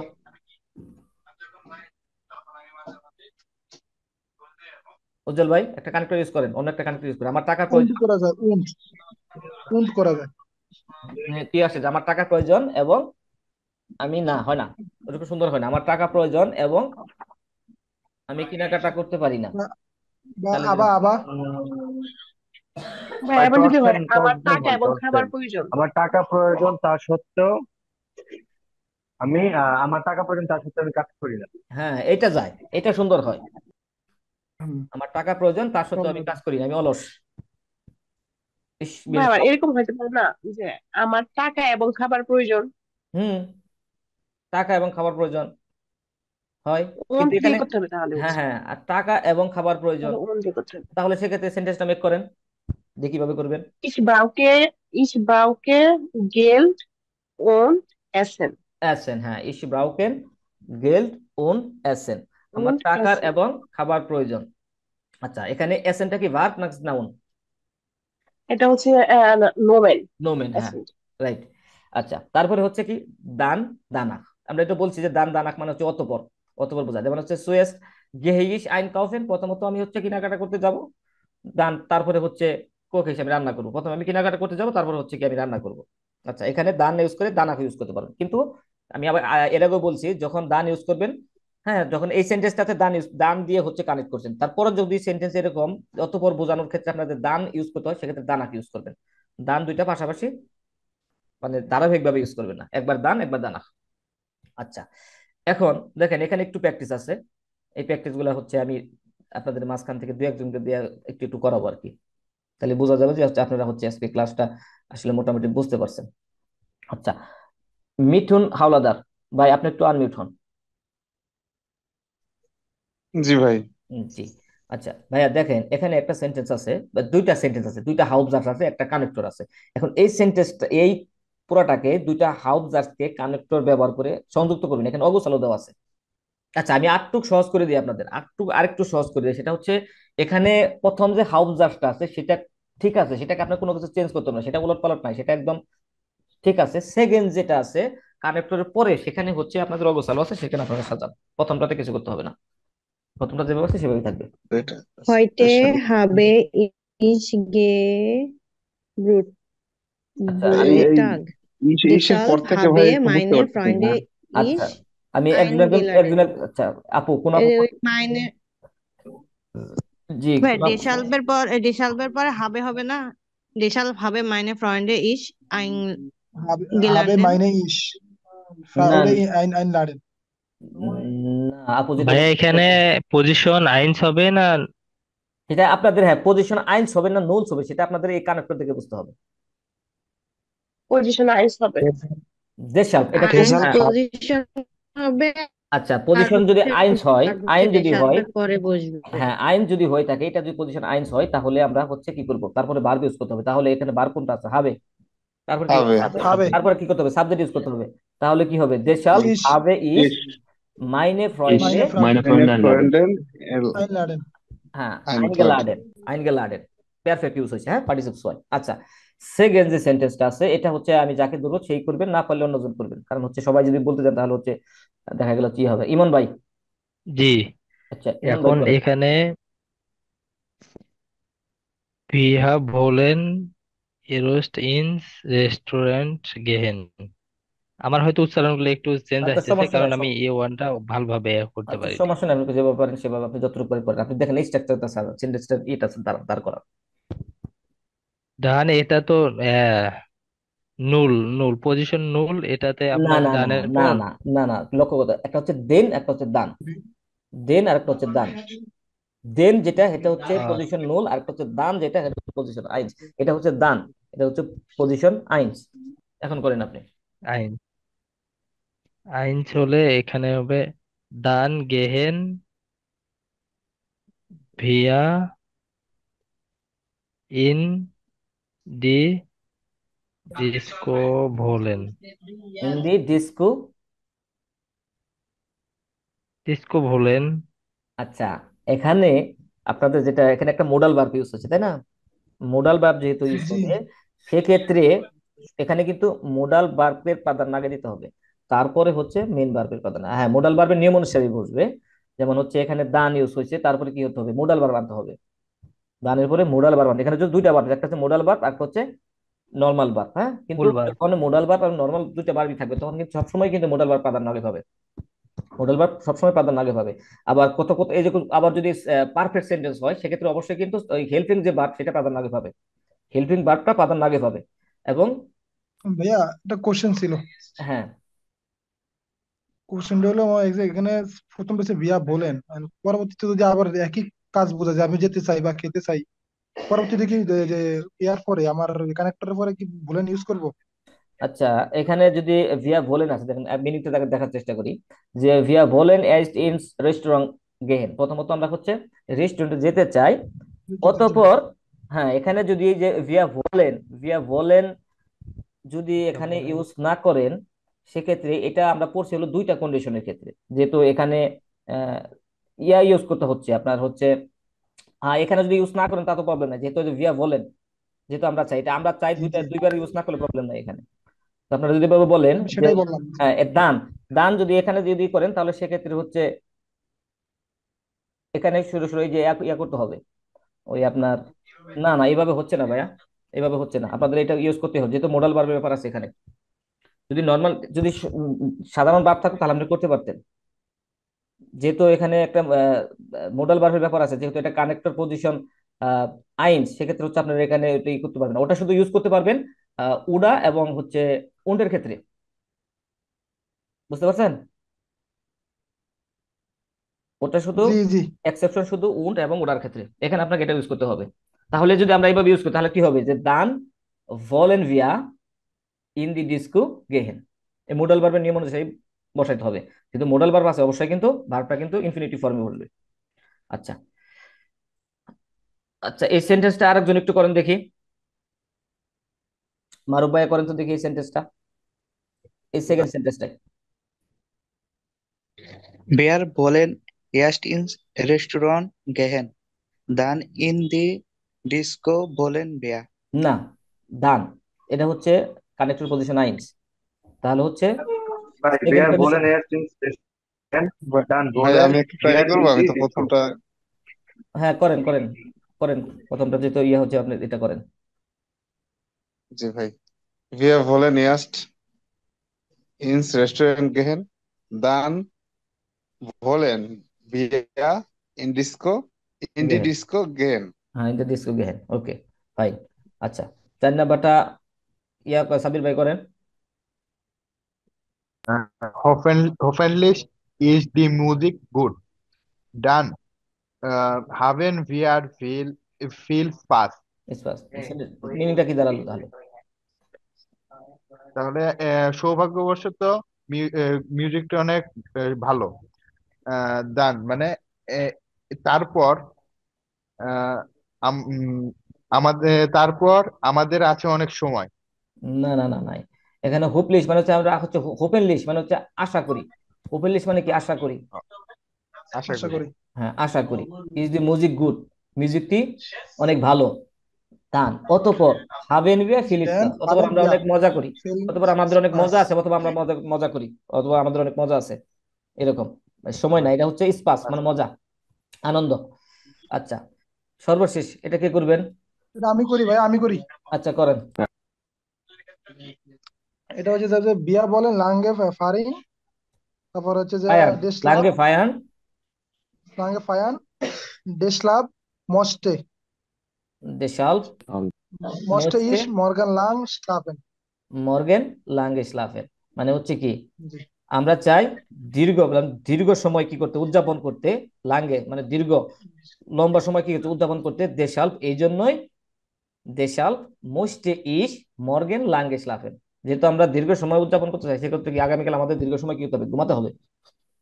উজ্জ্বল ভাই একটা কানেক্টর ইউজ করেন, অন্য একটা কানেক্টর ইউজ করেন, আমার টাকা উন্ট প্রয়োজন। করা যায়, উন্ট উন্ট করা যায়। কি আসে যে আমার টাকা প্রয়োজন এবং আমি না, হয় না, ওরকম সুন্দর হয় না। আমার টাকা প্রয়োজন এবং আমি কেনাকাটা করতে পারি না, বা বা তাহলে আবা আবা ভাই ভাই এবার যদি হয় টর্চেন আমার টর্চেন টাকা হন এবং খাবার টর্চেন। প্রয়োজন। আমার টাকা প্রয়োজন তা সত্ত্বেও আমার টাকা প্রয়োজন তা সত্ত্বেও আমি কাজ করি না। হ্যাঁ, এটা যায়, এটা সুন্দর হয়। হুম, আমার টাকা প্রয়োজন তার সত্ত্বেও আমি সুন্দর। কাজ করি না, আমি অলস। ইস ভাই বিন আবার এরকম হইতে পারে না যে আমার টাকা এবং খাবার প্রয়োজন, হুম, টাকা এবং খাবার প্রয়োজন হয়, ওন কিন্তু দিয়ে এখানে করতে হবে তাহলে হ্যাঁ হচ্ছে। হ্যাঁ, আর টাকা এবং খাবার প্রয়োজন, তাহলে ওন দিয়ে করতে হবে। তাহলে সেক্ষেত্রে সেন্টেন্সটা মেক করেন, দেখি কিভাবে করবেন। Ich brauche, ich brauche Geld und Essen. এসেন, হ্যাঁ, ইস ব্রাউকেন গেল্ড উন এসেন, আমার Und টাকার Essen. এবং খাবার প্রয়োজন। আচ্ছা, এখানে এসেনটা কি ভার্ব না নাউন? এটা হচ্ছে নোমেন। নোমেন, হ্যাঁ, Essen. রাইট। আচ্ছা, তারপরে হচ্ছে কি দান দানাক। আমরা এটা বলছি যে দান দানাক মানে হচ্ছে অতঃপর, অতঃপর বোঝায়। যেমন হচ্ছে সুয়েস গেহেইশ আইন কাউফেন, প্রথমত আমি হচ্ছে কেনাকাটা করতে যাব, দান তারপরে হচ্ছে কোক হিসেবে রান্না করবো, প্রথমে আমি কেনাকাটা করতে যাব, তারপর হচ্ছে কি আমি রান্না করব। আচ্ছা, এখানে দান ইউজ করে দানাক ইউজ করতে পারবেন, কিন্তু আমি আবার এর আগেও বলছি যখন দান ইউজ করবেন, হ্যাঁ, যখন এই সেন্টেন্সটাতে দান দিয়ে হচ্ছে কানেক্ট করছেন, তারপরে যদি সেন্টেন্স এরকম অতঃপর বোঝানোর ক্ষেত্রে আপনাদের দান ইউজ করতে হয়, সেক্ষেত্রে দানাক ইউজ করবেন। দান দুইটা পাশাপাশি, মানে ধারাবাহিকভাবে ইউজ করবেন না, একবার দান একবার দানা। আচ্ছা, এখন দেখেন এখানে একটু প্র্যাকটিস আছে, এই প্র্যাকটিস গুলা হচ্ছে আমি আপনাদের মাঝখান থেকে দু একজনকে দিয়ে একটু একটু করাবো আর কি, তাহলে বোঝা যাবে যে হচ্ছে আপনারা হচ্ছে আজকে ক্লাসটা আসলে মোটামুটি বুঝতে পারছেন। আচ্ছা, মিঠুন হাওলাদার ভাই, আপনি একটু আনমিউট হন। জি ভাই। জি। আচ্ছা ভাইয়া, দেখেন এখানে একটা সেন্টেন্স আছে বা দুইটা সেন্টেন্স আছে, দুইটা হাউস আছে, একটা কানেক্টর আছে। এখন এই সেন্টেন্সটা, এই পুরাটাকে দুইটা হাউস কানেক্টর ব্যবহার করে সংযুক্ত করবেন, এখানে অগোছালো দেওয়া আছে। আচ্ছা, আমি আরেকটু সহজ করে দিই আপনাদের, আরেকটু সহজ করে দিই। সেটা হচ্ছে এখানে প্রথম যে হাউস জাস্টটা আছে সেটা ঠিক আছে, সেটাকে আপনার কোনো কিছু চেঞ্জ করতে হবে না, সেটা উলটপালট নাই, সেটা একদম ঠিক আছে। সেকেন্ড যেটা আছে কানেক্টরের পরে, সেখানে হচ্ছে আপনাদের অবস্থান আছে, সেখানে আপনারা সাজান, প্রথমটাতে কিছু করতে হবে না, প্রথমটা যেভাবে আছে সেভাবেই থাকবে। এটা Heute special. habe ich gebrüht. আচ্ছা, আমি এই Brütag. ইসের পর Deshalb থেকে ভাই habe একটু বুঝতে meine পারতেছি না। Freunde আচ্ছা, ich আমি eingeladen. আচ্ছা আপু, কোন আপু? Meine জি, ভাই কোন আপু? ডেশালবের পরে হবে হবে না, ডেশাল হবে meine Freunde ich habe eingeladen. meine ich না Freude einladen. না আপু, যেটা ভাইয়া বলছি এখানে পজিশন আইনস হবে না? সেটা আপনাদের, হ্যাঁ, পজিশন আইনস হবে না নুনস হবে, সেটা আপনাদের এই কানেক্টর থেকে বুঝতে হবে। পজিশন আইস হবে। দেশাল, এটা কি? আইনস হ্যাঁ, পজিশন হবে, আচ্ছা, আর পজিশন যদি হচ্ছে আইনস হয়, verb হচ্ছে আইন যদি হয়, ডেশালবের পরে বসবে। হ্যাঁ, আইন যদি হয়ে থাকে, এটা যদি পজিশন আইনস হয়, তাহলে আমরা হচ্ছে কি করব, তারপরে ভার্ব ইউজ করতে হবে। তাহলে এখানে ভার্ব কোনটা আছে? হবে। তারপরে কি হবে। হবে। habe তারপরে কি করতে হবে? সাবজেক্ট ইউজ করতে হবে। তাহলে কি হবে? দেশাল ich হবে ইস ইস মাইনে ইস ফ্রয়েন্ডে, meine meine Freunde Freunde einladen. ফ্রেন্ডেন einladen. হ্যাঁ, আইনফ্লয়েন্ট। আইনগেলাডেন পারফেক্ট ইউজ হয়েছে, হ্যাঁ, পার্টিসিপল হয়। আচ্ছা, সেকেন্ড যে সেন্টেন্সটা আছে, এটা হচ্ছে আমি যাকে ধরবো সেই করবেন, না পারলে অন্যজন করবেন, কারণ হচ্ছে সবাই যদি বলতে যান তাহলে হচ্ছে দেখা গেল কি হবে। ইমন ভাই, জি। আচ্ছা ইমন ভাই এখন করেন। এখানে wir wollen erst ins Restaurant gehen. আমার হয়তো উচ্চারণগুলো একটু চেঞ্জ আচ্ছা, আসতেছে, সমস্যা কারণ নাই, আমি এ ওয়ানটা ভালোভাবে করতে আচ্ছা পারিনি। সমস্যা নাই, আপনি যেভাবে পারেন সেভাবে আপনি যতটুকু পারেন করেন। আপনি দেখেন এই স্ট্রাকচারটা, সেন্টেন্সটা এটা আছে দাঁড় করা। ডান, এটা তো আহ, নুল, নুল পজিশন নুল, এটাতে না আপনার না না ডানের না পর না না না, লক্ষ্য কথা, একটা হচ্ছে দেন, একটা হচ্ছে দান। দেন আর একটা হচ্ছে দান। দেন যেটা, এটা হচ্ছে আহ, পজিশন নুল, আর একটা হচ্ছে দান যেটা, এটা হচ্ছে পজিশন আইনস। এটা হচ্ছে দান, এটা হচ্ছে পজিশন আইনস। এখন করেন আপনি। আইন, আইন চলে এখানে হবে ডান গেহেন ভিয়া ইন দি ডিস্কো ভোলেন। ইন দি ডিস্কো। ডিস্কো ভোলেন। আচ্ছা, এখানে আপনাদের যেটা, এখানে একটা মোডাল ভার্ব ইউজ হচ্ছে, তাই না? মোডাল ভার্ব যেহেতু ইউজ জি হবে, সেক্ষেত্রে এখানে কিন্তু মোডাল ভার্বের প্রাধান্য আগে দিতে হবে, তারপরে হচ্ছে মেন ভার্বের প্রাধান্য। হ্যাঁ, মোডাল ভার্বের নিয়ম অনুসারে বসবে। যেমন হচ্ছে এখানে দান ইউজ হয়েছে, তারপরে কি হতে হবে? মোডাল ভার্ব আনতে হবে। দানের পরে মোডাল ভার্ব আনতে, এখানে যদি দুইটা ভার্ব, একটা হচ্ছে মোডাল ভার্ব আর একটা হচ্ছে নর্মাল ভার্ব, হ্যাঁ, কিন্তু ফুল বার। যখন মোডাল ভার্ব আর নর্মাল দুইটা ভার্বই থাকবে তখন কিন্তু সবসময় কিন্তু মোডাল ভার্ব প্রাধান্য আগে পাবে। মোডাল ভার্ব সবসময় প্রাধান্য আগে পাবে। আবার কত কত এই যে আবার যদি পারফেক্ট সেন্টেন্স হয় সেক্ষেত্রে অবশ্যই কিন্তু ওই হেল্পিং যে ভার্ব সেটা প্রাধান্য আগে পাবে, হেল্পিং ভার্বটা প্রাধান্য আগে পাবে। এবং ভাইয়া একটা কোশ্চেন ছিল। হ্যাঁ, কোশ্চেনটা হলো আমার এই যে এখানে প্রথম পেজে ভিয়া বলেন and পরবর্তীতে যদি আবার একই কাজ বোঝা যায়, আমি যেতে চাই বা খেতে চাই, পরবর্তীতে কি যে ইয়ার পরে আমার কানেক্টরের পরে কি বলেন ইউজ করব? আচ্ছা, এখানে যদি ভিয়া ভোলেন আছে দেখেন, মিনিংটা দেখার চেষ্টা করি যে ভিয়া ভোলেন এস্ট ইন রেস্টুরেন্ট গেহেন। প্রথমত আমরা হচ্ছে রেস্টুরেন্টে যেতে চাই, যেতে চাই। অতঃপর হ্যাঁ এখানে যদি এই যে ভিয়া ভোলেন যদি এখানে ইউজ না করেন সেক্ষেত্রে এটা আমরা পড়ছি হলো দুইটা কন্ডিশনের ক্ষেত্রে, যেহেতু এখানে আহ, ইয়া ইউজ করতে হচ্ছে আপনার হচ্ছে, হ্যাঁ এখানে যদি ইউজ না করেন তা তো প্রবলেম নাই, যেহেতু ভিয়া বলেন, যেহেতু আমরা চাই, এটা আমরা চাই জি জি, দুইবার ইউজ না করলে প্রবলেম নাই এখানে। তো আপনারা যদি এভাবে বলেন আমি যে সেটাই বললাম। দান, দান যদি এখানে যদি করেন তাহলে সেক্ষেত্রে হচ্ছে এখানে শুরু শুরু এই যে ইয়া করতে হবে ওই আপনার, না না এইভাবে হচ্ছে না ভাইয়া, এইভাবে হচ্ছে না, আপনাদের এটা ইউজ করতে হবে যেহেতু মোডাল ভার্বের ব্যাপার আছে এখানে। যদি নর্মাল যদি সাধারণ ভার্ব থাকতো তাহলে আপনি করতে পারতেন, যেহেতু এখানে একটা মোডাল ভার্বের ব্যাপার আছে, যেহেতু এটা কানেক্টর পজিশন আইন, সেক্ষেত্রে হচ্ছে আপনার এখানে এটা ই করতে পারবেন না। ওটা শুধু ইউজ করতে পারবেন উডা এবং হচ্ছে উন্ডের ক্ষেত্রে, বুঝতে পারছেন? ওটা শুধু জি জি, এক্সেপশন শুধু উন্ড এবং উডার ক্ষেত্রে, এখানে আপনাকে এটা ইউজ করতে হবে। তাহলে যদি আমরা এইভাবে ইউজ করি তাহলে কি হবে যে দান ভলেন ভিয়া ইন দি ডিস্কো গেহেন, এই মোডাল ভার্বের নিয়ম অনুযায়ী বসাইতে হবে। কিন্তু মোডাল ভার্ব আছে অবশ্যই কিন্তু ভার্বটা কিন্তু ইনফিনিটিভ ফর্মে বলবে। আচ্ছা, আচ্ছা এই সেন্টেন্সটা আরেকজন একটু করেন দেখি, মারুফ ভাইয়া করেন তো দেখি এই সেন্টেন্সটা, এই সেকেন্ড সেন্টেন্সটা। বেয়ার বলেন erst ins Restaurant gehen, dann in die Disco বলেন বেয়া। না, দান এটা হচ্ছে কানেক্টর পজিশন আইনস, তাহলে হচ্ছে ভাই সেকেন্ড বিয়ার কন্ডিশন। বলেন এর ডান ভাই বলেন আমি একটু ট্রাই বিয়ার করবো, ইন আমি দি তো ডিস্কো। প্রথমটা। হ্যাঁ করেন করেন করেন, প্রথমটা যেহেতু ইয়ে হচ্ছে আপনি এটা করেন। জি ভাই, wir wollen erst ins Restaurant gehen, dann wollen wir in die গেহেন, Disco gehen. হ্যাঁ এটা ডিস্কো গেহেন, ওকে ফাইন। আচ্ছা, 4 নাম্বারটা সাবির ভাই করেন। Hoffentlich ist die Musik gut. Dann haben wir viel Spaß. স্পাস, মিনিংটা কি দাঁড়ালো তাহলে? তাহলে সৌভাগ্যবশত মিউজিকটা অনেক ভালো। দান মানে আহ, তারপর আহ, তারপর আমাদের আছে অনেক সময়। না না না নাই, এখানে হোপলিশ মানে হচ্ছে আমরা হচ্ছে হোপেনলিশ মানে হচ্ছে আশা করি, হোপেনলিশ মানে কি আশা করি, আশা আশা করি। করি। হ্যাঁ আশা করি। ইজ দি মিউজিক গুড, মিউজিকটি অনেক ভালো। দান অতঃপর হাবেন বিয়া ফিলিস দেন ক্লাস, অতঃপর হাবেন আমরা বিয়া অনেক মজা করি, ফিল অতঃপর আমাদের অনেক স্পাস। মজা আছে, অথবা আমরা মজা মজা করি, অথবা আমাদের অনেক মজা আছে, এরকম। মানে সময় না, এটা হচ্ছে স্পাস মানে মজা, আনন্দ। আচ্ছা, সর্বশেষ এটা কে করবেন? এটা আমি করি ভাই, আমি করি। আচ্ছা করেন। এটা হচ্ছে যে বিয়া বলেন লাঙ্গে ফারিং, তারপর হচ্ছে যে ফায়ান, ডেসলাভ, লাঙ্গে ফায়ান, লাঙ্গে ফায়ান, ডেসলাভ মস্টে, দেশাল মস্টে মোস্টে ইস মর্গান লাং স্টাফেন। মর্গেন লাঙ্গে স্লাফেন, মানে হচ্ছে কি জি, আমরা চাই দীর্ঘ সময় কি করতে, উদযাপন করতে, লাঙ্গে মানে দীর্ঘ লম্বা সময় কি করতে উদযাপন করতে, দেশাল এই জন্যই দেশাল মোস্টে ইস মর্গেন লাঙ্গে স্লাফেন, যেহেতু আমরা দীর্ঘ সময় উদযাপন করতে চাই সেক্ষেত্রে কি আগামীকাল আমাদের দীর্ঘ সময় কি করতে হবে, ঘুমাতে হবে,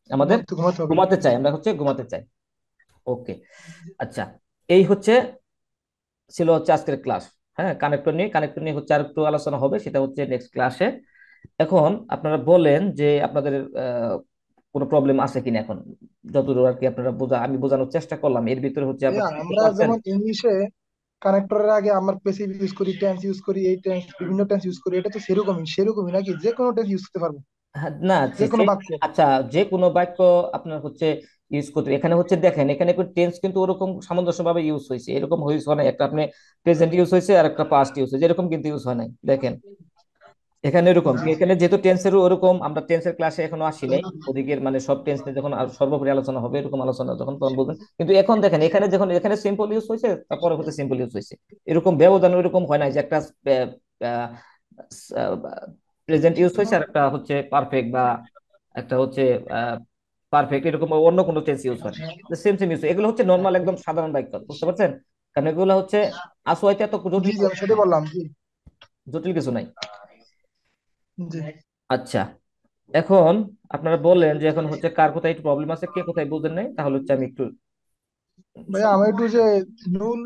আমাদের ঘুমাতে ঘুমাতে হবে। ঘুমাতে চাই, আমরা হচ্ছে ঘুমাতে চাই। ওকে, আচ্ছা এই হচ্ছে ছিল হচ্ছে আজকের ক্লাস। হ্যাঁ, কানেক্টর নিয়ে হচ্ছে আর একটু আলোচনা হবে, সেটা হচ্ছে নেক্সট ক্লাসে। এখন আপনারা বলেন যে আপনাদের কোনো প্রবলেম আছে কিনা এখন, যতদূর আর কি আপনারা আমি বোঝানোর চেষ্টা করলাম এর ভিতরে হচ্ছে আপনারা বুঝতে আমরা পারছেন? যেমন ইংলিশে কানেক্টরের আগে আমরা পেসিভ ইউজ করি, টেন্স ইউজ করি, এই টেন্স বিভিন্ন টেন্স ইউজ করি, এটা তো সেরকমই নাকি যে কোনো টেন্স ইউজ করতে পারবো, হ্যাঁ, না যে কোনো বাক্য। আচ্ছা যে কোনো বাক্য আপনার হচ্ছে ইউজ করতে হবে। এখানে হচ্ছে দেখেন, এখানে টেন্স কিন্তু ওরকম সামঞ্জস্যভাবে ইউজ হয়েছে, এরকম হয়েছে না একটা আপনি প্রেজেন্ট ইউজ হয়েছে আর একটা পাস্ট ইউজ হয়েছে, এরকম কিন্তু ইউজ হয় নাই। দেখেন এখানে এরকম কি, এখানে যেহেতু টেন্সের ওরকম, আমরা টেন্সের ক্লাসে এখনো আসি নাই, ওদিকের মানে সব টেন্স নিয়ে যখন সর্বোপরি আলোচনা হবে, এরকম আলোচনা যখন তখন বলবেন। কিন্তু এখন দেখেন এখানে যখন এখানে সিম্পল ইউজ হয়েছে, তারপরে হচ্ছে সিম্পল ইউজ হয়েছে, এরকম ব্যবধান এরকম হয় না যে একটা প্রেজেন্ট ইউজ হয়েছে আর একটা হচ্ছে পারফেক্ট, বা একটা হচ্ছে পারফেক্ট, এরকম অন্য কোনো টেন্স ইউজ হয় না, সেম সেম ইউজ। এগুলো হচ্ছে নর্মাল একদম সাধারণ বাক্য, বুঝতে পারছেন? কারণ এগুলো হচ্ছে আসোয়াইতে এত জি জটিল জি, আমি সেটাই বললাম। জি জটিল কিছু নাই। জি। আচ্ছা, এখন আপনারা বললেন যে এখন হচ্ছে কার কোথায় একটু প্রবলেম আছে, কে কোথায় বুঝেন নাই, তাহলে হচ্ছে আমি একটু ভাইয়া আমার একটু যে নুল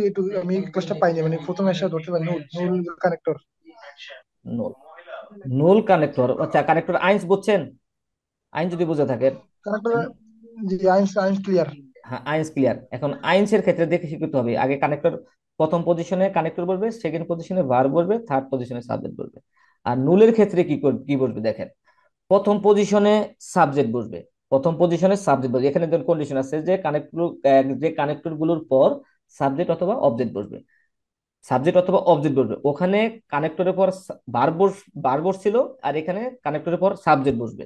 একটু আমি ক্লাসটা পাইনি, মানে প্রথমে এসে ধরতে পারি নুল নুল কানেক্টর। নুল নুল কানেক্টর, আচ্ছা কানেক্টর আইনস বুঝছেন? আইন যদি বুঝে থাকেন, কানেক্টর, জি আইন্স আইন্স ক্লিয়ার। হ্যাঁ আইনস ক্লিয়ার। এখন আইনসের ক্ষেত্রে দেখে শিখতে হবে, আগে কানেক্টর প্রথম পজিশনে কানেক্টর বলবে, সেকেন্ড পজিশনে ভার্ব বলবে, থার্ড পজিশনে সাবজেক্ট বলবে। আর নুলের ক্ষেত্রে কি বলবে দেখেন, প্রথম পজিশনে সাবজেক্ট বসবে, প্রথম পজিশনে সাবজেক্ট বসবে। এখানে কন্ডিশন আছে যে কানেক্টর গুলোর পর সাবজেক্ট অথবা অবজেক্ট বসবে, সাবজেক্ট অথবা অবজেক্ট বসবে। ওখানে কানেক্টরের পর বার বসছিল, আর এখানে কানেক্টরের পর সাবজেক্ট বসবে,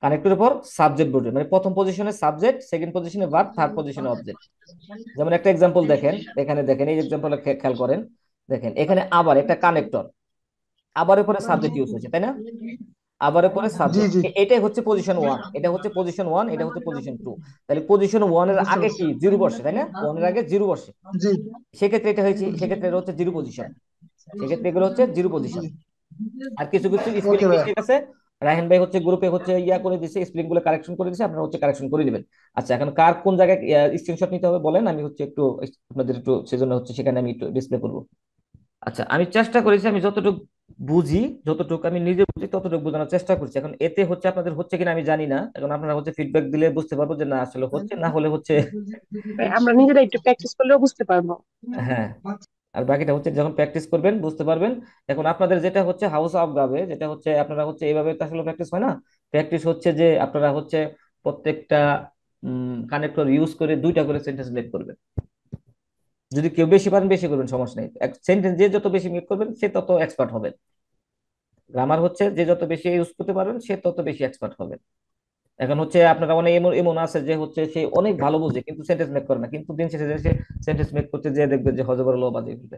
কানেক্টরের পর সাবজেক্ট বসবে, মানে প্রথম পজিশনে সাবজেক্ট, সেকেন্ড পজিশনে ভার্ব, থার্ড পজিশনে অবজেক্ট। যেমন একটা এক্সাম্পল দেখেন, এখানে দেখেন এই এক্সাম্পল খেয়াল করেন, দেখেন এখানে আবার একটা কানেক্টর, আবারের পরে সাবজেক্ট ইউজ হয়েছে, তাই না? আবার পরে জি সাবজেক্ট, জি, এটাই হচ্ছে পজিশন ওয়ান, এটা হচ্ছে পজিশন ওয়ান, এটা হচ্ছে পজিশন টু। তাহলে পজিশন ওয়ান এর বুঝতে আগে পারছি। কি জিরো বসে, তাই না? ওয়ান এর আগে জিরো বসে, জি সেক্ষেত্রে এটা হয়েছে, সেক্ষেত্রে এটা হচ্ছে জিরো পজিশন, সেক্ষেত্রে এগুলো হচ্ছে জিরো জি। পজিশন। আর কিছু কিছু স্পেলিং ওকে ভাইয়া। মিস্টেক আছে, রায়হান ভাই হচ্ছে গ্রুপে হচ্ছে ইয়া করে দিচ্ছে, স্পেলিং গুলো কারেকশন করে দিচ্ছে, আপনারা হচ্ছে কারেকশন করে দিবেন। আচ্ছা, এখন কার কোন জায়গায় স্ক্রিনশট নিতে হবে বলেন, আমি হচ্ছে একটু আপনাদের একটু সেজন্য হচ্ছে সেখানে আমি একটু ডিসপ্লে করবো। আচ্ছা, আমি চেষ্টা করেছি, আমি যতটুকু বুঝি, যতটুকু আমি নিজে বুঝি ততটুকু বোঝানোর চেষ্টা করছি। এখন এতে হচ্ছে আপনাদের হচ্ছে কিনা আমি জানি না, এখন আপনারা হচ্ছে ফিডব্যাক দিলে বুঝতে পারবো যে না আসলে হচ্ছে, না হলে হচ্ছে আমরা নিজেরা একটু প্র্যাকটিস করলেও বুঝতে পারবো। হ্যাঁ। আর বাকিটা হচ্ছে যখন প্র্যাকটিস করবেন বুঝতে পারবেন। এখন আপনাদের যেটা হচ্ছে হাউস অফ গাবে, যেটা হচ্ছে আপনারা হচ্ছে এইভাবে তো আসলে প্র্যাকটিস হয় না। প্র্যাকটিস হচ্ছে যে আপনারা হচ্ছে প্রত্যেকটা কানেক্টর ইউজ করে দুইটা করে সেন্টেন্স মেক করবেন। যদি কেউ বেশি পারেন বেশি করবেন, সমস্যা নেই। সেন্টেন্স যে যত বেশি মেক করবেন সে তত এক্সপার্ট হবে। গ্রামার হচ্ছে যে যত বেশি ইউজ করতে পারবেন সে তত বেশি এক্সপার্ট হবে। এখন হচ্ছে আপনারা অনেক এমন এমন আছে যে হচ্ছে সে অনেক ভালো বুঝে কিন্তু সেন্টেন্স মেক করে না, কিন্তু দিন শেষে যে সে সেন্টেন্স মেক করতে যে দেখবে যে হজবরল বাজে ফেলবে।